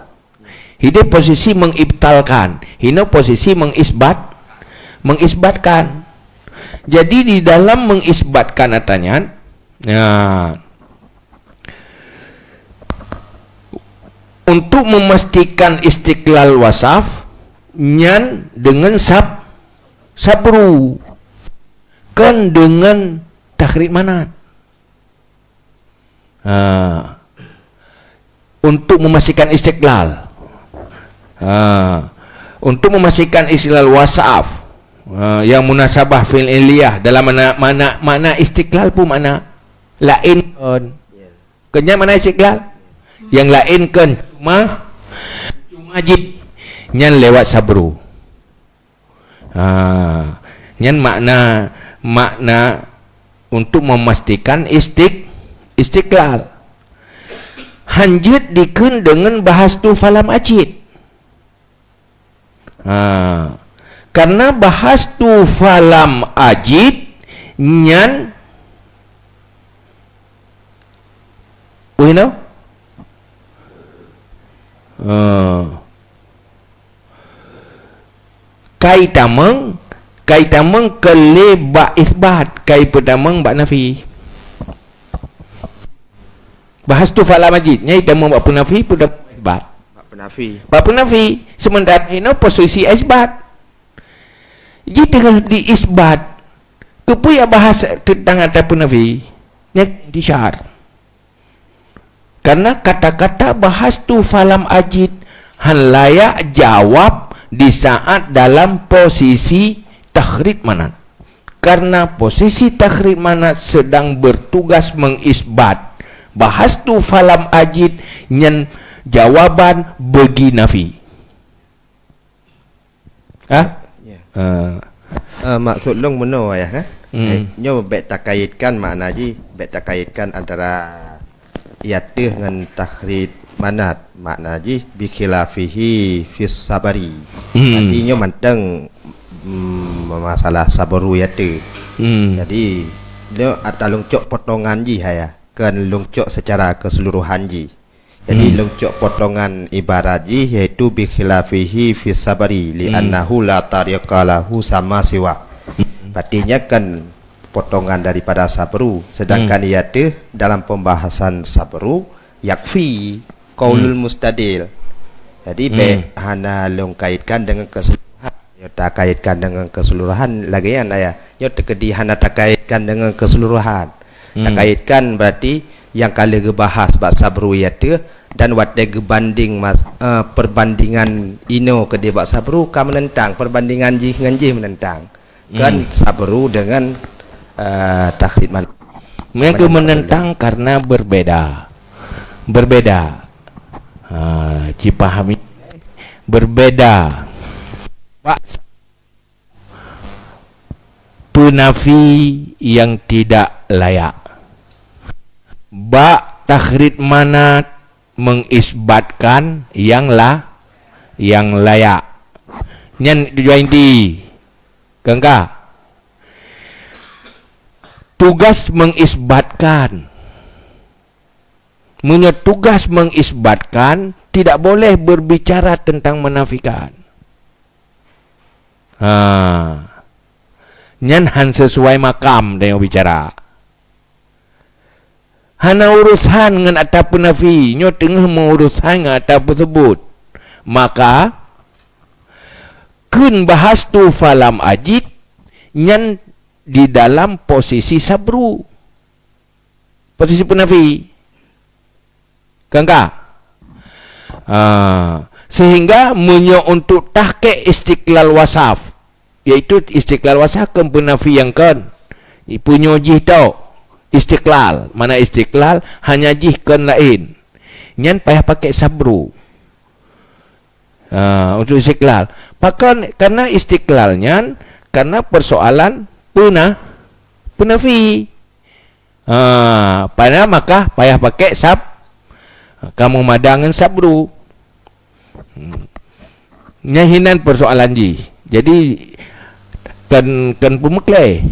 Hidih posisi mengibtalkan. Hina posisi mengisbatkan. Jadi di dalam mengisbatkan atanya untuk memastikan istiqlal wasaf nyan dengan sabru kan dengan takhrid manat untuk memastikan istiqlal untuk memastikan istiqlal wasaf yang munasabah fil iliyah dalam mana istiqlal pun mana lain kan kenya mana istiqlal yang lain kan cuma jib nyan lewat sabru nyan makna untuk memastikan istiqlal hanjut dikun dengan bahas tu falam ajid karena bahas tu falam ajid nyan we know kaitameng kele ba isbat kai pedameng ba nafi bahas tu falam ajid nyai tameng ba nafi pun isbat ba nafi sementara ini posisi isbat jika di isbat kepuya bahas tentang ataupun nafi nya disyar. Karena kata-kata bahas tu falam ajid han layak jawab di saat dalam posisi takhrid manat. Karena posisi takhrid manat sedang bertugas mengisbat. Bahas tu falam ajid nyen jawaban bagi nafi. Maksud long meno ya kan? Nyo bet tak kaitkan makna ji beta kaitkan antara iat dengan tahrid manat makna ji bi khilafihi fis sabari. Artinya manteng masalah sabaru iat. Jadi dia ada lungcok potongan ji haya kan lungcok secara keseluruhan ji. Jadi lungcok potongan ibarat ji yaitu bi khilafihi fis sabari li annahu la tariqa lahu sama siwa. Artinya kan potongan daripada sabru, sedangkan iatu dalam pembahasan sabru yakfi qaulul mustadil. Jadi hana long kaitkan dengan keseluruhan, yo tak kaitkan dengan keseluruhan lagi ya, yo tekedi hana tak kaitkan dengan keseluruhan. Tak kaitkan berarti yang kali gebahas bab sabru iatu dan wadai gebanding perbandingan ino ke dia bab sabru ka menentang perbandingan ji dengan ji menentang. Kan sabru dengan taklid man. Mereka menentang karena berbeda. Dipahami berbeda. Penafi yang tidak layak. Taklid manat mengisbatkan yang layak. Nyan tujuan di Gangga. Tugas mengisbatkan. Tugas mengisbatkan tidak boleh berbicara tentang menafikan. Nyan sesuai makam dia bicara. Hana urusan dengan atap penafi, nyo tengah mengurusan dengan atap tersebut. Maka kun bahas tu falam ajid nyan di dalam posisi sabru, posisi penafi, sehingga untuk tahqiq istiqlal wasaf, yaitu istiqlal wasaf kan penafi yang kan punya jih tau istiqlal, mana istiqlal hanya jih kan lain, nyan payah pakai sabru untuk istiqlal, karena istiqlalnya karena persoalan penafi. Pada maka payah pakai kamu madangan sabru. Nyahinan persoalan ji. Jadi kan pemekleh.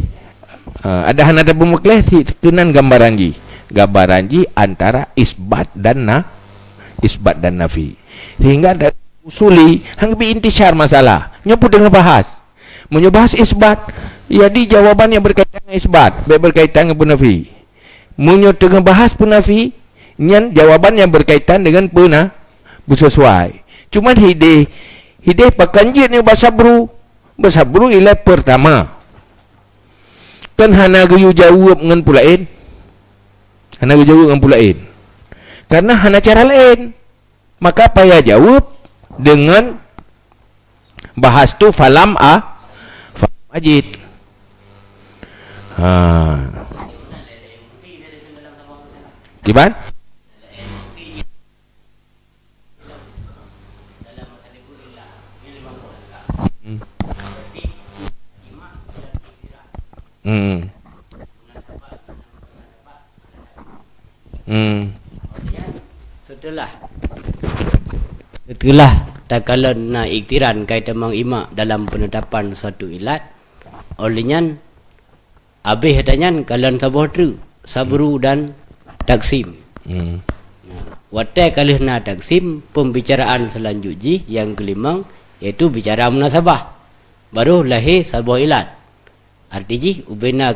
Ada pemekleh kenan gambaran ji antara isbat dan nafi. Sehingga ada usuli hang bi intisar masalah. Nyopo dengan bahas. Menyebahas isbat, jadi jawabannya berkaitan dengan isbat, berkaitan dengan penafi. Tengah bahas penafi, nyan jawabannya berkaitan dengan bersesuai. Cuman hideh pakanjit ni basabru ialah pertama. Kan hana gayu jawab dengan pulain. Karena hana cara lain. Maka payah jawab dengan bahas tu falam majid. Gimana? Setelah takalan na iktiran kaitan mengimak dalam penetapan suatu ilat, olehnya habis hadanyan kalian sabru dan taksim. Watai kalih na taksim, pembicaraan selanjutnya yang kelima yaitu bicara munasabah. Baru lahir sebuah ilat. Artinya ubena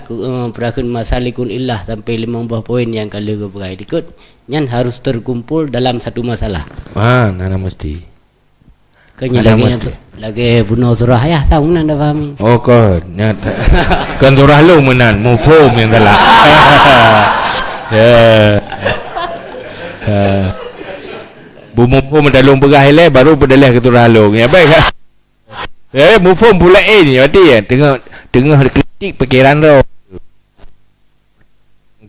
perakun masalikun illah sampai 15 poin yang kalian berkait ikut, nyan harus terkumpul dalam satu masalah. Nana mesti. Kayaknya lagi bunuh surah ya, tahu nanda fahami. Oh kan, nyata. Kan surah lu menan, mufhum yang telah. Mufhum dalam bergahile baru berdalah ke surah lu. Ya baik. Mufhum pula ni berarti ya tengah kritik fikiran tu.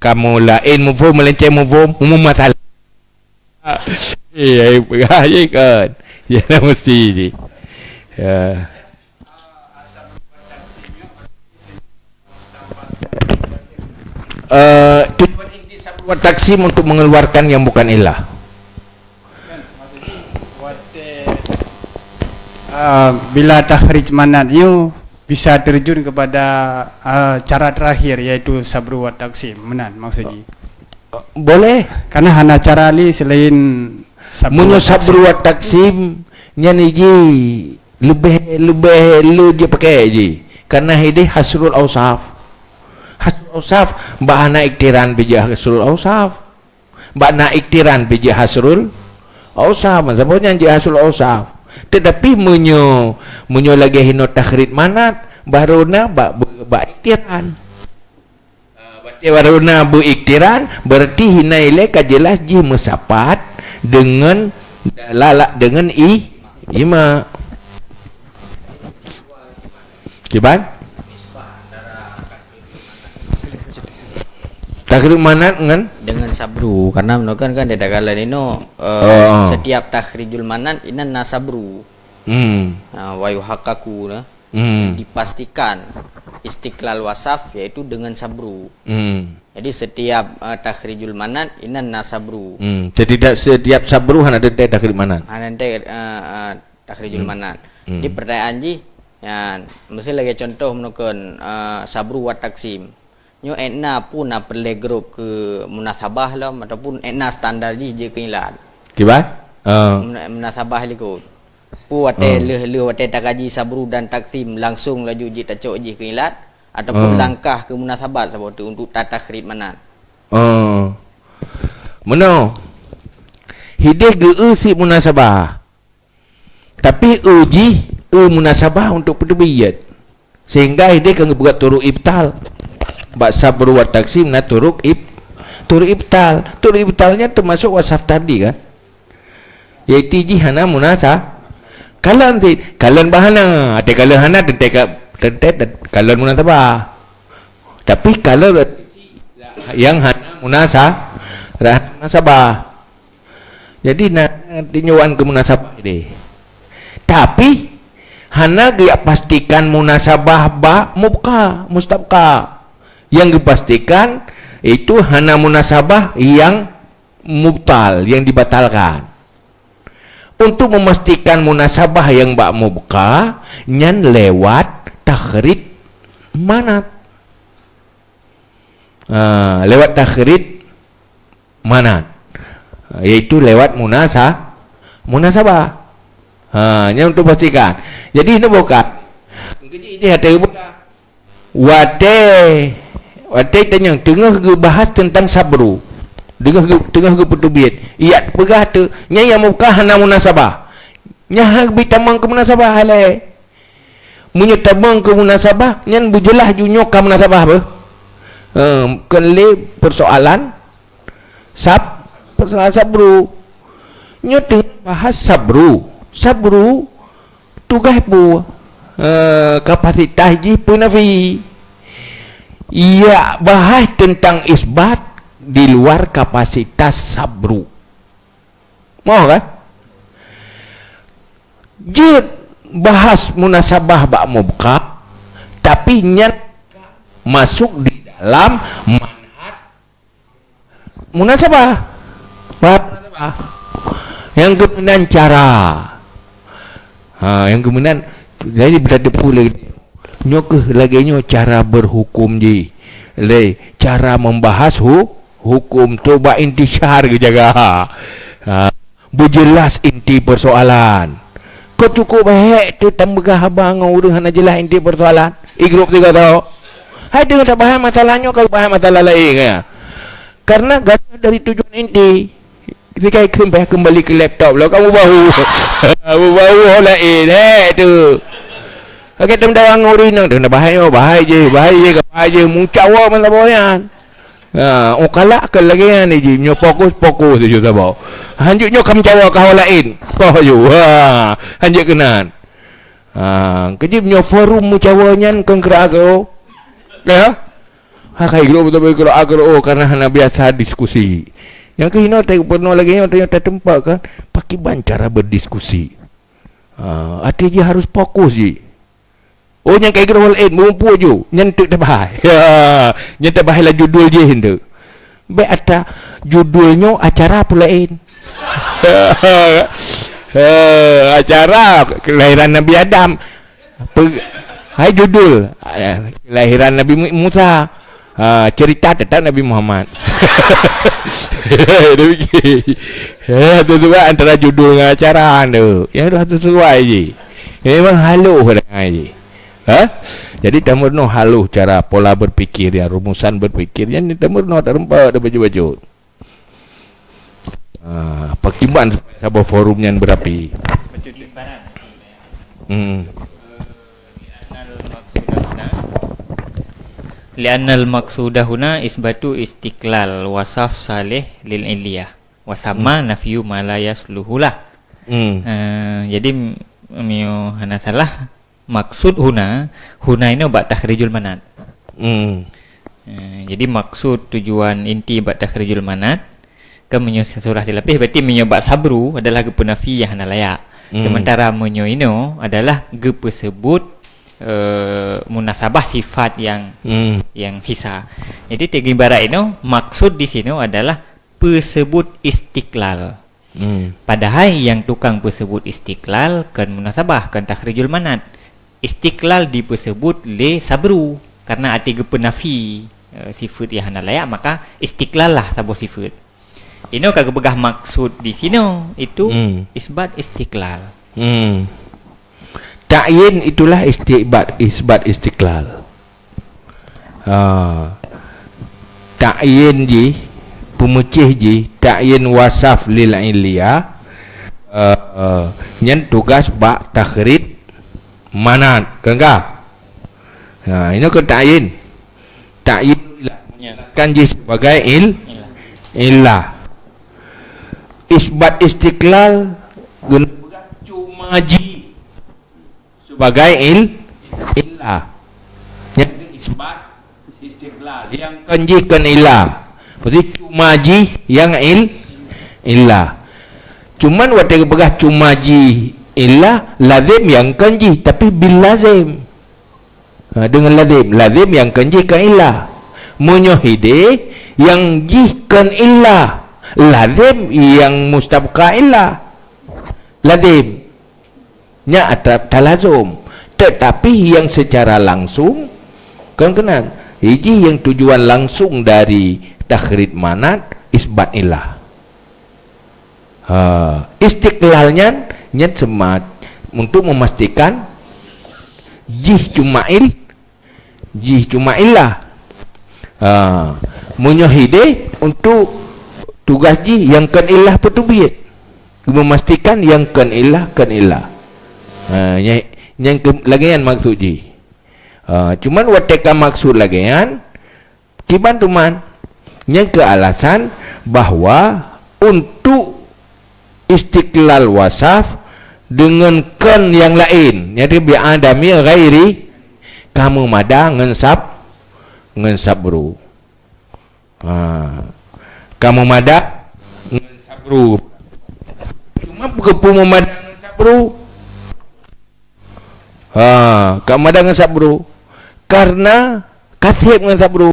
Kamu lain mufhum melenceng mufhum umum masalah. Bergahile kan. Ya mesti ni. buat taksim untuk mengeluarkan yang bukan ilah. Bila takhrij manat itu bisa terjun kepada cara terakhir yaitu sabru wa taksim menan maksudnya. Boleh. Karena hana cara li selain Munyo sabru wa taksim nyan iji lebih le je pakai je. Karena ini hasrul ausaf. Hasrul ausaf bahana iktiran bija hasrul ausaf. Bahana iktiran bija hasrul ausaf. Sebabnya je hasrul ausaf. Tetapi munyo lagi hino takhrid manat baruna ba iktiran. Berarti baruna bu iktiran berarti hina ile kajelas ji mesapat dengan lalak dengan ima. Kiban? Takhrid manat dengan sabru, karena menurutkan kan ada kala nino setiap takhrijul manat ini nasabru. Wa yuhaqqaqu dipastikan istiqlal wasaf yaitu dengan sabru. Jadi setiap takhrijul manat ini nasabru. Jadi tidak setiap sabru hana ada takhrid manat. Hana ada takhrijul manat. Di pertanyaan ji ya mesti lagi contoh menukun sabru wa taksim. Nyo etna pun na perle grup ke munasabah lah ataupun etna standar je keilat. Kibat? Munasabah likut. Pu wate le wate takaji sabru dan taksim langsung laju je tacok je keilat ataupun langkah ke munasabah seperti untuk tata khrib manat. Meno. Hideh ge si munasabah. Tapi uji munasabah untuk pedubiyat. Sehingga hideh kan buat turu ibtal. Bak sabru wa taksim na turuk ibtal. Turuk ibtalnya termasuk wasaf tadi kan. Yaitu jihana munasa. Kalan bahana, ada kalan hana tentek kalan munasabah. Tapi kalau yang hana munasabah. Jadi tinjauan ke munasabah ini. Tapi hana dia pastikan munasabah ba mustabqa. Yang dipastikan itu hana munasabah yang mubtal, yang dibatalkan. Untuk memastikan munasabah yang bak mubqa nyan lewat takhrid manat. Lewat takhrid manat, yaitu lewat munasabah. Nyan untuk pastikan. Jadi ini bukan. Ini ada bukan. Wate tanya tengah ge bahas tentang sabru. Tengah ge petubit. Iya pegah tu nya yang muka hana munasabah. Nya hak bitamang ke munasabah hale. Munyo tabang ke munasabah nyan bujelah junyo ka munasabah apa? Kele persoalan persoalan sabru. Nyo tengah bahas sabru. Sabru tugas bu kapasitas ji punafi. Ia bahas tentang isbat di luar kapasitas sabru. Mau kan? Jid bahas munasabah bak mubqa, tapi nyat masuk di dalam manhaj munasabah. Yang kemudian cara. Yang kemudian jadi berada pula nyok lagi nyo cara berhukum ji le cara membahas hukum coba intisyar ke jaga berjelas inti persoalan kau cukup baik tu tambah abang urus hana jelas inti persoalan grup juga tahu hai dengan tak bahas masalahnya kau bahas masalah lain ya karena gata dari tujuan inti ketika kembali ke laptop lo kamu bau lain tu. Okey tem dah nguri nang dah bahaya je mucawa man saboyan. Kalak ke lagi ni je nyo fokus je sabo. Hanjuk nyo kam cawa kau lain. Kau ju. Hanjuk kenan. Kejip nyo forum mucawanya kan kera agro. Ya. Kai gro betul agro karena hana biasa diskusi. Yang kehino tak pernah lagi nyo ternyata tempat kan pakai cara berdiskusi. Artinya harus fokus je. Oh yang kayak gerol mumpu je nyentuk dah bahai. Ya, nyentuk bahai lah judul je hendak. Be ada judulnya acara pulain. Acara kelahiran Nabi Adam. Hai judul kelahiran Nabi Musa. Cerita tentang Nabi Muhammad. Itu juga antara judul dengan acara tu. Yang dah sesuai je. Memang haluh dengan je. Jadi tamurno haluh cara pola berfikir ya, rumusan berfikir yang tamurno tak rempak ada baju-baju. Perkimbang sabar forumnya berapi. Li'annal maqsuda huna isbatu istiqlal wasaf salih lil iliyah wasama nafyu ma la yasluhulah. Jadi mio hana salah maksud huna ini buat takhrijul manat. Jadi maksud tujuan inti buat takhrijul manat ke menyo surah dilapis berarti menyo bak sabru adalah gepenafi yang hana layak. Sementara menyo ino adalah gepesebut munasabah sifat yang sisa. Jadi tiga ibarat ini maksud di sini adalah pesebut istiqlal. Padahal yang tukang pesebut istiqlal kan munasabah kan takhrijul manat. Istiqlal dipesebut le sabru karena arti gepenafi sifat yang hana layak, maka istiqlal lah sabuh sifat. Ini kagak begah maksud di sini itu isbat istiqlal. Ta'yin itulah isbat istiqlal. Ta'yin ji pemecih ji ta'yin wasaf lil iliyah nyen tugas bak takhrij manat kan? Ini kan ta'yin kan ji sebagai illah. Isbat istiqlal guna cuma ji sebagai illah. Yang isbat istiqlal yang kanjikan illah. Berarti cuma ji yang illah. Cuman waktu begah cuma ji illah lazim yang kanji tapi bil lazim. Dengan lazim yang kanji kan illah. Munyahide yang jikan illah. Lazim yang mustabqa illah. Lazim nya atap talazum, tetapi yang secara langsung kan kenan hiji yang tujuan langsung dari takhrij manat isbat illah. Istiqlalnya nyet semat untuk memastikan jih cuma illah. Munyahide untuk tugas jih yang kan illah petubiyat, memastikan yang kan illah. Yang lagian maksud ji. Cuman wateka maksud lagian kiban tuman yang ke alasan bahwa untuk istiqlal wasaf dengan kan yang lain, jadi bi adami ghairi kamu mada ngensabru. Kamu mada ngensabru. Cuma kepu mada ngensabru. Kamu ada dengan sabru karena kathib dengan sabru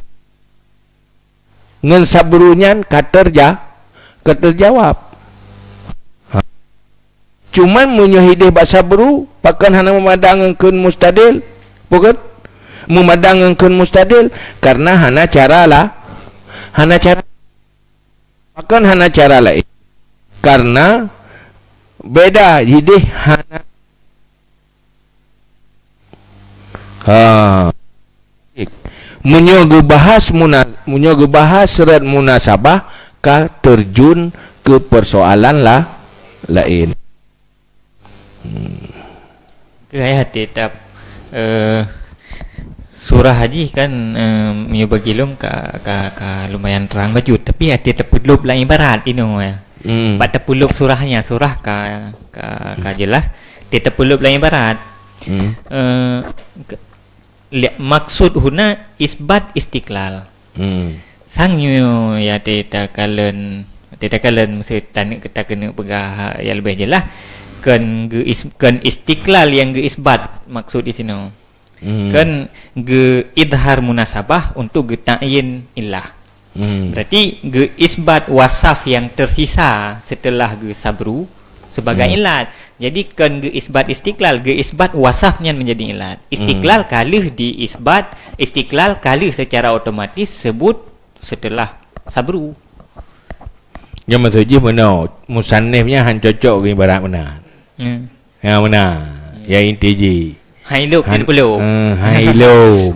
dengan sabrunya katerjawab. Cuman menyahidih bak sabru pakan hana memadangkan mustadil bukan memadangkan mustadil karena hana cara pakan hana cara lain karena beda hidih hana menyogo bahas serat munasabah ka terjun ke persoalan lain. Kayak tetap surah haji kan mio bagilum ka lumayan terang baju tapi tetap peluk lain ibarat ino ya. Pada peluk surahnya surah ka jelas tetap peluk lain ibarat. Maksud huna isbat istiqlal. Sangyo ya teta kalen mesti tanya kita kena pegah yang lebih jelas kan istiqlal yang ge isbat maksud di sini. Kan ge idhar munasabah untuk ge ta'yin illah. Berarti ge isbat wasaf yang tersisa setelah ge sabru sebagai ilat. Jadi kan ge isbat istiqlal, ge isbat wasafnya menjadi ilat. Istiqlal kalih di isbat, istiqlal kalih secara otomatis sebut setelah sabru. Yang maksudnya mana musannifnya han cocok ke ibarat mana? Yang mana? Yang inti je. Hailub dia perlu. Hailub.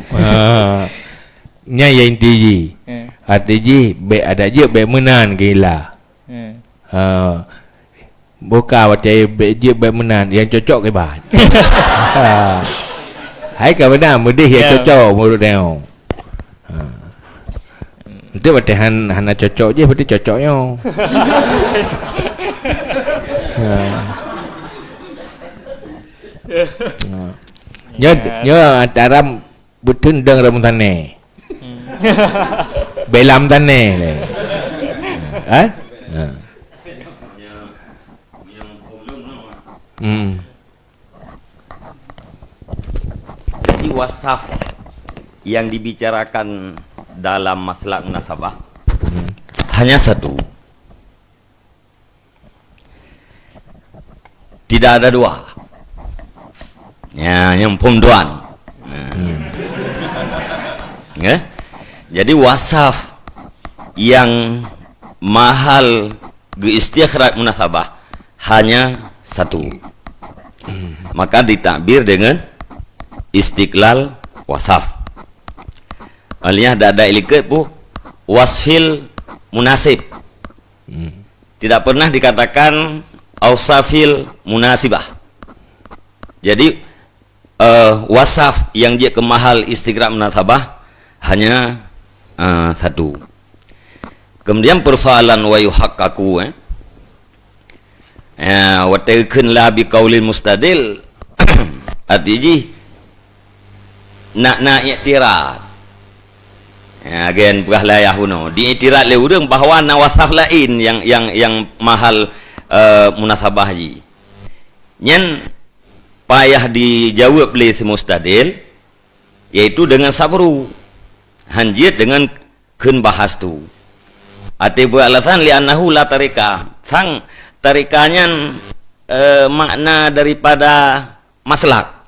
Nya yang inti je. Arti je baik ada je baik menan ke ilah. Bukan macam baik je baik menan yang cocok ke ibarat. Hai kau benar mudih yang cocok menurut dia. Nanti berarti hana cocok je berarti cocoknya. Nya antara betul deng ramun tane. Belam tane. Jadi wasaf yang dibicarakan dalam masalah munasabah hanya satu, tidak ada dua. Ya, yang pemduan. Ya. Jadi wasaf yang mahal geistikhraj munasabah hanya satu. Maka ditakbir dengan istiqlal wasaf. Aliyah ada ilikat bu wasfil munasib. Tidak pernah dikatakan ausafil munasibah. Jadi wasaf yang dia kemahal istiqra' munasabah hanya satu. Kemudian persoalan wa yuhaqqaqu wa taykun la bi qaulil mustadil artinya nak i'tirad. Agen pegah layah huno diiktirad le urang bahawa nawasaf lain yang mahal munasabah ji. Nyen payah dijawab oleh si mustadil yaitu dengan sabru. Hanjit dengan keun bahas tu. Ate beralasan li annahu la tarika. Sang tarikanya makna daripada maslak.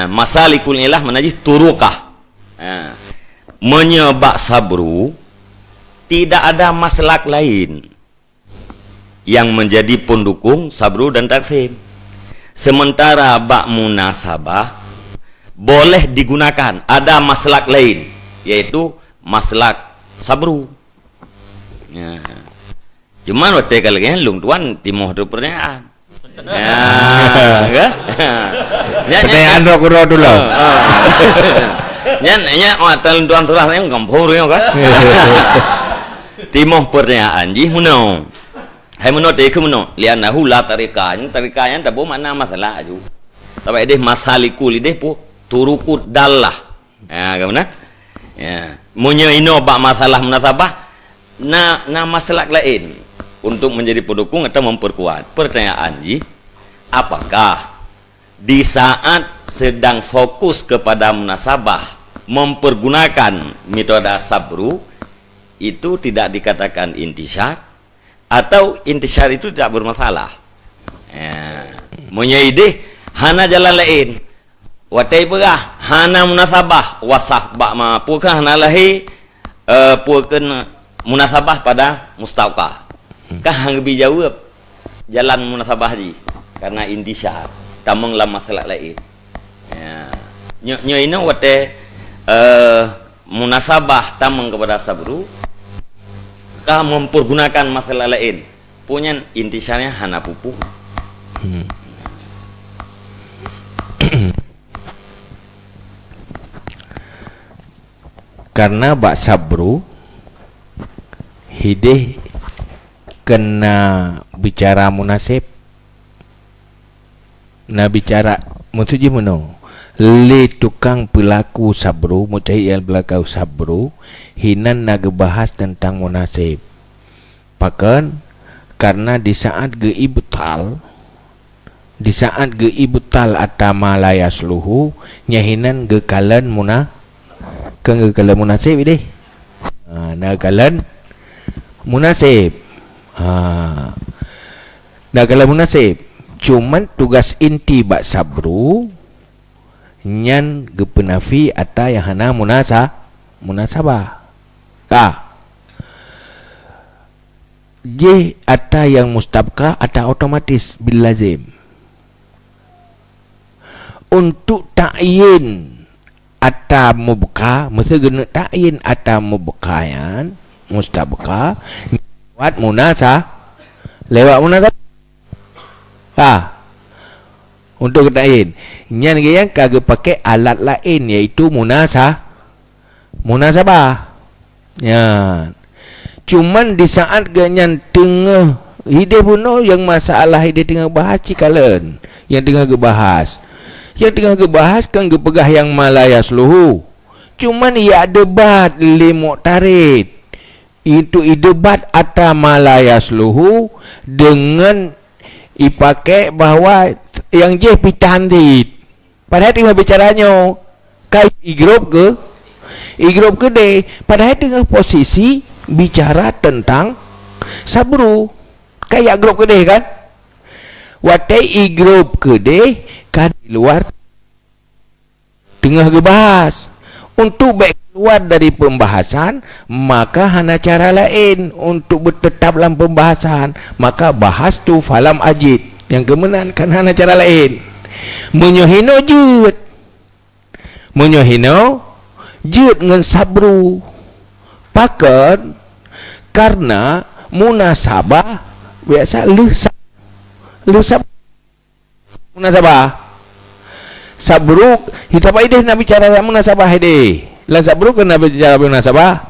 Masalikul ilah menajih turukah. Menyebab sabru tidak ada maslak lain yang menjadi pendukung sabru dan takfim. Sementara bak munasabah boleh digunakan ada maslak lain yaitu maslak sabru. Cuman waktu kalian lung tuan timoh tu pertanyaan. Pertanyaan dulu dulu. Nya watal tuan surah yang kampur ya kan. Timoh pertanyaan ji muno. Hai muno te ke muno. Lianahu la tarikanya tarikanya tak boleh mana masalah aju. Tapi deh masalikul deh pu turukut dallah. Gimana? Ya. Munyo ino bak masalah munasabah na masalah lain untuk menjadi pendukung atau memperkuat. Pertanyaan ji, apakah di saat sedang fokus kepada munasabah mempergunakan metode sabru itu tidak dikatakan intisyar atau intisyar itu tidak bermasalah. Menyaidih hana jalan lain watai berah hana munasabah wasaf bak ma pukan hana lahi pukan munasabah pada mustaqah kah hang bijawab jalan munasabah ji karena intisyar tamang lah masalah lain. Nyo ini wate munasabah tamang kepada sabru kah mempergunakan masalah lain punya intisyarnya hana pupu. Karena bak sabru hidih kena bicara munasib na bicara maksudnya mana le tukang pelaku sabru mujahid yang pelaku sabru hinan naga bahas tentang munasib pakan karena di saat geibtal atama layasluhu nyahinan gekalan munasib deh. nagalan munasib. Nagalan munasib. Cuman tugas inti bak sabru nyan gepenafi ata yang hana munasabah. J ata yang mustabka ata otomatis bil lazim. Untuk ta'yin ata mubka, mesti guna ta'yin ata mubkayan mustabka lewat munasabah. Untuk ta'yin nyan yang kagak pakai alat lain iaitu munasabah. Ya. Cuman di saat ganyan tengah hidup puno yang masalah hidup tengah bahas cikalan yang tengah gebahas. Yang tengah gebahas kan gepegah yang malaya seluhu. Cuman ia debat limuk tarit. Itu debat ata malaya seluhu dengan ipakai bahawa yang je pitandit. Padahal tengah bicaranya kai igrup ke deh. Padahal tengah posisi bicara tentang sabru. Kayak grup ke deh kan. Watai igrup ke deh kan di luar tengah gebahas. Untuk baik keluar dari pembahasan, maka hana cara lain untuk bertetap dalam pembahasan. Maka bahas tu falam ajid. Yang kemenan kan hana cara lain. Menyohino jud. Menyohino jud dengan sabru. Pakan karena munasabah biasa lusab munasabah. Sabruk hitap ideh nak bicara munasabah ideh. Lan sabruk kena bicara munasabah.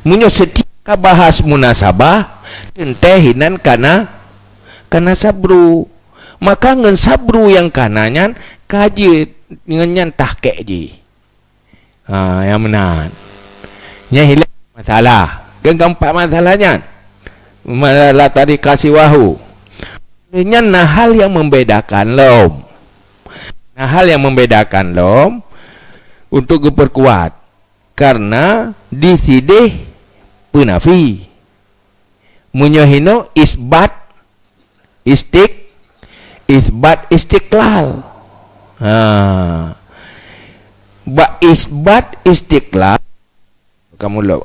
Munyo setiap bahas munasabah tentehinan kana sabru. Maka ngan sabru yang kananyan kaji ngan tahkek ji. Yang menan. Nya hilang masalah. Dan keempat masalahnya. Masalah tadi kasih wahu. Nya hal yang membedakan lom. Nah, hal yang membedakan lom untuk diperkuat karena disidih penafi menyohino isbat istiqlal. Isbat istiqlal kamu lo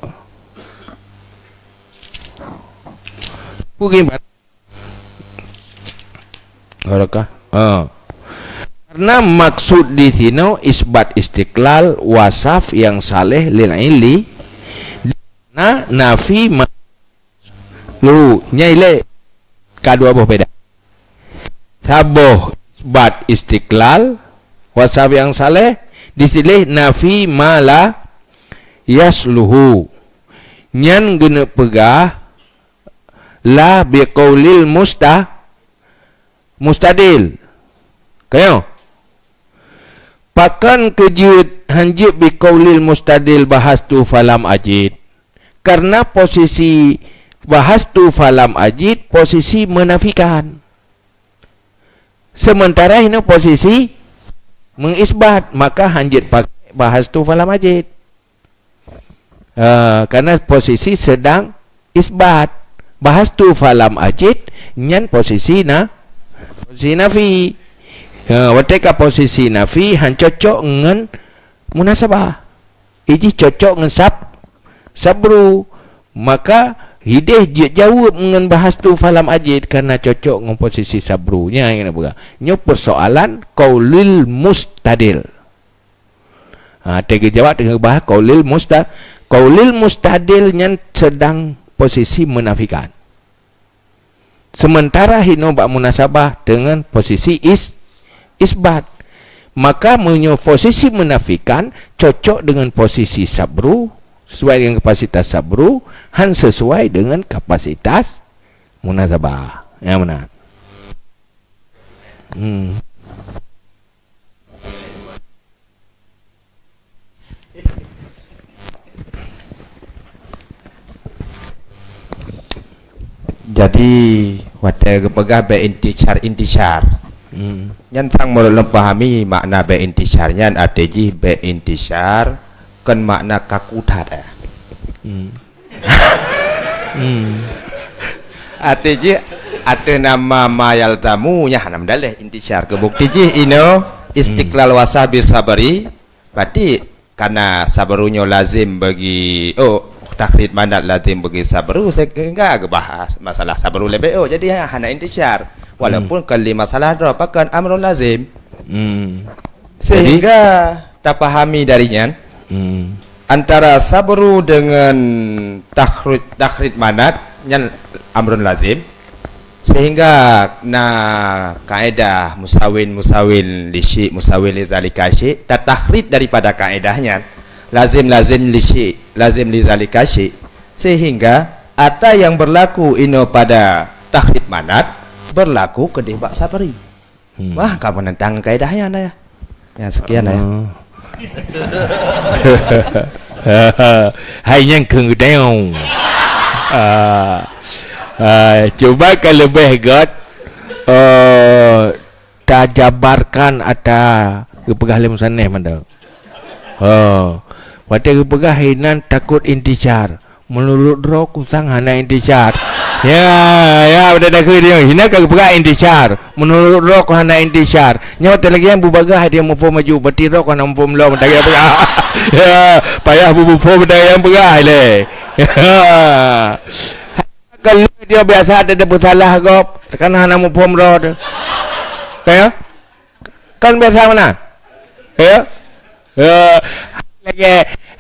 mungkin adakah karena maksud di sini isbat istiqlal wasaf yang saleh lil illi na nafi lu nyaile kadua boh beda saboh isbat istiqlal wasaf yang saleh disilih nafi mala yasluhu nyan guna pegah la biqaulil mustadil kayo pakan kejut hanjib biqaulil mustadil bahas tu falam ajid karena posisi bahas tu falam ajid posisi menafikan sementara ini posisi mengisbat maka hanjid pakai bahas tu falam ajid karena posisi sedang isbat bahas tu falam ajid nyan posisi nafi. Wateka posisi nafi han cocok dengan munasabah. Iji cocok dengan sabru. Maka hideh jawab dengan bahas tu falam ajid karena cocok dengan posisi sabrunya yang nak nyo persoalan qaulil mustadil. Tega jawab dengan bahas qaulil mustadil yang sedang posisi menafikan. Sementara hino bak munasabah dengan posisi isbat, maka posisi menafikan cocok dengan posisi sabru sesuai dengan kapasitas sabru han sesuai dengan kapasitas munasabah yang benar. Jadi wadah kepegah be intisar nyan sang mulai pahami makna be intisarnya ada ji be intisar kan makna kakutat Ate je ada nama mayal tamunya hanam daleh intisar ke bukti je ino istiqlal wasabi sabari berarti karena sabarunya lazim bagi takhrid mandat lazim bagi sabaru sehingga bahas masalah sabaru lebih jadi hana intisar walaupun kali masalah merupakan amrun lazim sehingga tak pahami darinya antara sabaru dengan takhrid mandat yang amrun lazim sehingga kaedah musawin lisyi musawin lidzalika syai takhrid daripada kaedahnya lazim lisyi lazim lidzalika syai sehingga ada yang berlaku ino pada takhrid manat berlaku ke dibak sabari. Wah, kamu nentang kaedahnya anda ya. Ya sekian ya. Hai yang kengedeng. Coba kalau lebih God tak jabarkan ada kepegah lim sana mana. Waktu kepegah hinan takut intisar. Menurut roh kusang hana intisar. Ya pada dah kerja hina kepegah intisar. Menurut roh hana intisar. Nyawa lagi yang bubagah dia mau maju berarti roh hana mau melo tak kira pegah. Ya payah bubu pada yang pegah le. Kalau dia biasa ada bersalah kau kan hana mu pom road ya kan biasa mana ya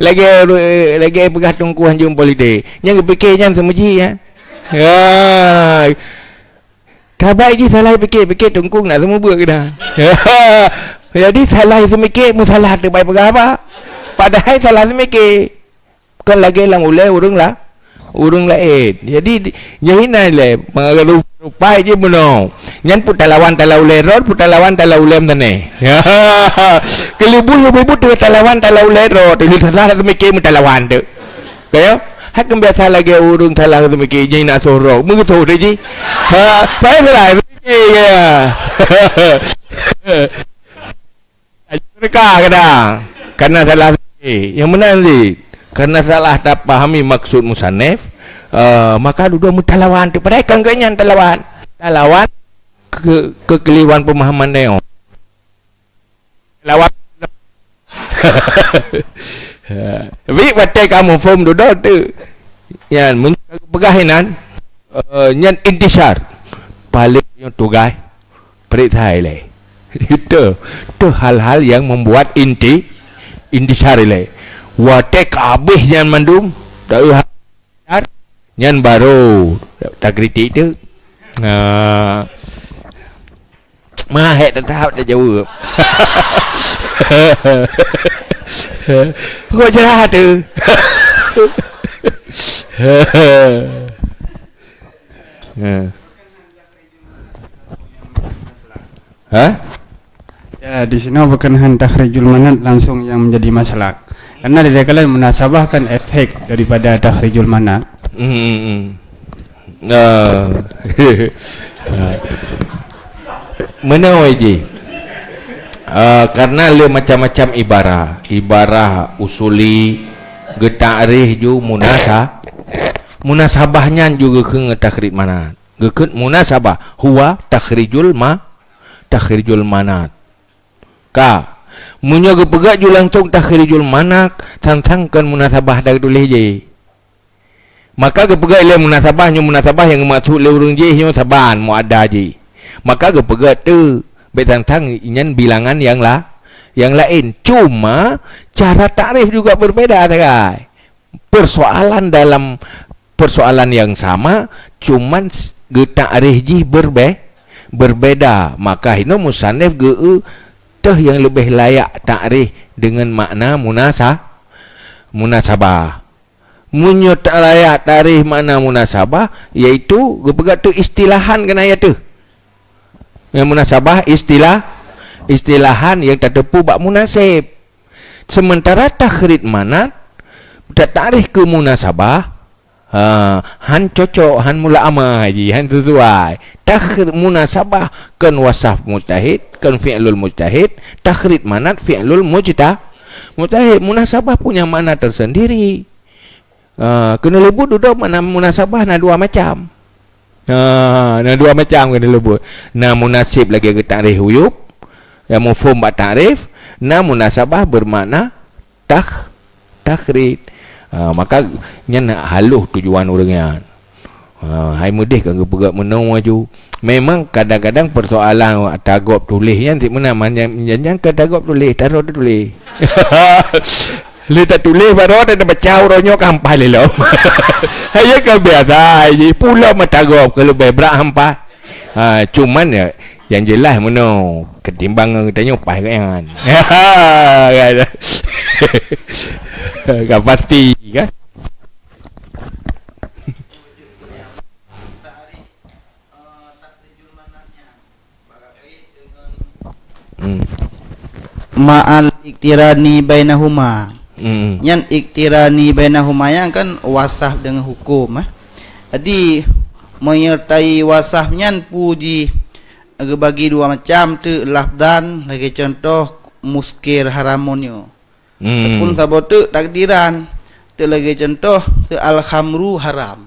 lagi pegah tungkuan jum polide yang fikirnya semuji ya kabai ji salah fikir tungkung nak semua buat dah jadi salah semikir mu salah terbaik pegah apa padahal salah semikir kan lagi lang ulai urung lain jadi jahina le rupai je beno nyan putalawan talau lerot putalawan talau lem tane kelibu ibu tu talawan talau lerot ini salah semikir mutalawan tu kaya hak biasa lagi urung salah semikir jahina sorok mengutu tu ji baik salah ya mereka karena salah yang mana sih karena salah tak pahami maksud musannif maka dua mutalawan tu pada kan ganyan talawan kekeliruan pemahaman dia talawan tapi pada kamu form duduk tu yang pegahinan yang intisar paling yang tugas perithai le itu hal-hal yang membuat intisar le watek habis yang mandum dari yang baru tak kritik tu mahek tetap dah jawab kau cerah tu ya di sini berkenaan takhrijul manat langsung yang menjadi masalah karena dia kalian munasabahkan efek daripada takhrijul manat. Mana waji? Karena le macam-macam ibarah usuli getarih ju munasabahnya juga ke takhrij manat. Gekut munasabah huwa takhrijul manat. Ka munyo gepegak ju langsung takhrijul manak tantangkan munasabah dak tulis je maka gepegak ile munasabah yang maksud le urang je nyo saban mu ada je maka gepegak tu betantang inyan bilangan yang lain cuma cara takrif juga berbeda guys persoalan yang sama cuman getakrif je berbeda maka hino musannif yang lebih layak takrif dengan makna munasabah. Munyo tak layak takrif makna munasabah iaitu gepegat tu istilahan kena ayat tu. Yang munasabah istilahan yang tak tepu bab munasib. Sementara takhrid manat tak takrif ke munasabah han cocok han mula ama haji han sesuai takhrid munasabah kan wasaf mujtahid kan fi'lul mujtahid takhrid manat fi'lul mujtahid munasabah punya makna tersendiri Kena lebut duduk mana munasabah na dua macam. Na dua macam kena lebut. Na munasib lagi ke takrif huyub, yang mufhum ba takrif, na munasabah bermakna takhrid. Maka nya nak haluh tujuan orangnya. Hai mudih kan gepegat menang maju. Memang kadang-kadang persoalan tagop tulis yang tik mana yang ke tagop tulis taruh tulis. Le tak tulis baru ada baca orangnya kampai lelo. Hanya ke biasa je pula matagop kalau berak hampa. Cuman ya yang jelas mana ketimbang tanya pai kan. Kan pasti kan. Ma'al iktirani bainahuma. Yang iktirani bainahuma yang kan wasaf dengan hukum. Jadi menyertai wasafnya puji bagi dua macam tu lafdan lagi contoh muskir haramonyo. Pun sabotu takdiran tu lagi contoh tu al khamru haram.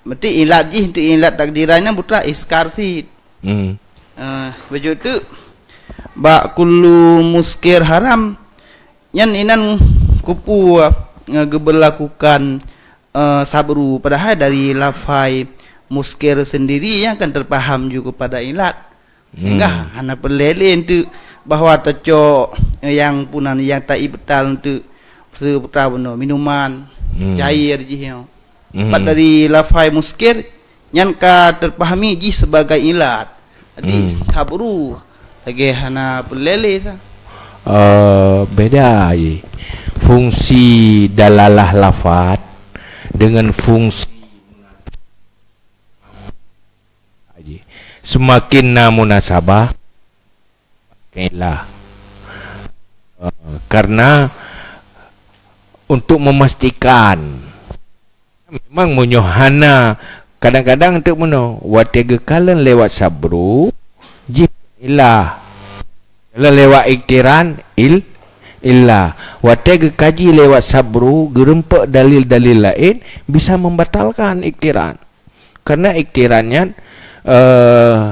Berarti ilat jih tu ilat takdirannya putra iskar sid. Baju tu ba kullu muskir haram yan inan kupu ngeberlakukan sabru padahal dari lafai muskir sendiri yang akan terpaham juga pada ilat. Enggak hanya pelelin tu bahawa tecok yang punan yang tak betal untuk seputra beno minuman cair je. Pada dari lafai muskir yang ka terpahami ji sebagai ilat. Jadi sabru lagi hana pelele sah. Beda je. Fungsi dalalah lafaz dengan fungsi semakin munasabah kailah. Karena untuk memastikan memang munyohana kadang-kadang untuk meno watega kalan lewat sabru ilah kalau lewat iktiran ilah watega kaji lewat sabru gerempak dalil-dalil lain bisa membatalkan iktiran karena iktirannya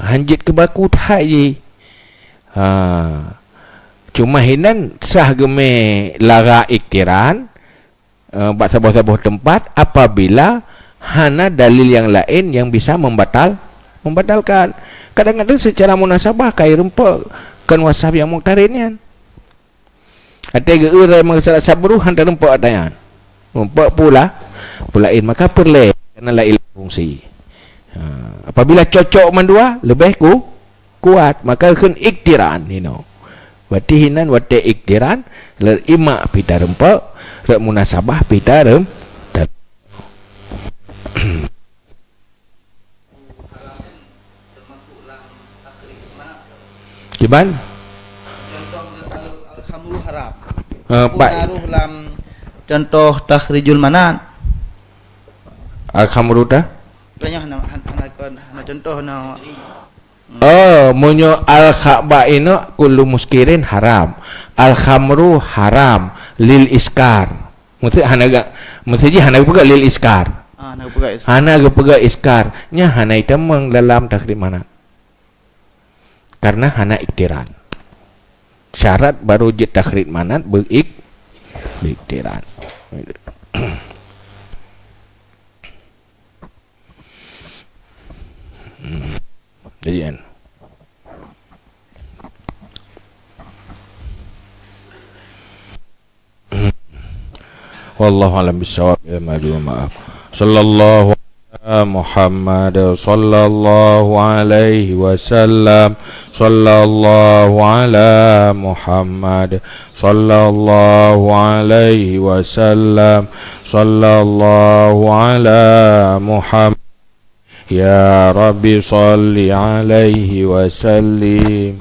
hanjit ke baku tahaji. Cuma hinan sah geme lara iktiran bak sabuh-sabuh tempat apabila hana dalil yang lain yang bisa membatalkan. Kadang-kadang secara munasabah kai rempak kan wasaf yang muktarinnya. Atega urai masalah sabru hantar rempak atayan. Rempak pulain maka perle karena lain fungsi. Apabila cocok mandua lebih kuat maka kan iktiran Berarti hinan wate iktiran ler ima pita rempak ler munasabah pita Kiban? Contoh al-khamru haram. Baik. Dalam contoh takhrijul manat. Al-khamru dah? Banyak hana contoh na. Munyo al-khabba ino kullu muskirin haram. Al-khamru haram lil iskar. Mesti hana pega lil iskar. Hana pega iskar. Nya hana itamang dalam takhrijul manat. Karena hana iktiran. Syarat baru je takhrid manat beriktiran. Jadi kan. Wallahu a'lam bissawab. Ya maaf. Sallallahu Muhammad sallallahu alaihi wasallam. Sallallahu ala Muhammad sallallahu alaihi wasallam. Sallallahu ala Muhammad. Ya Rabbi salli alaihi wasallim.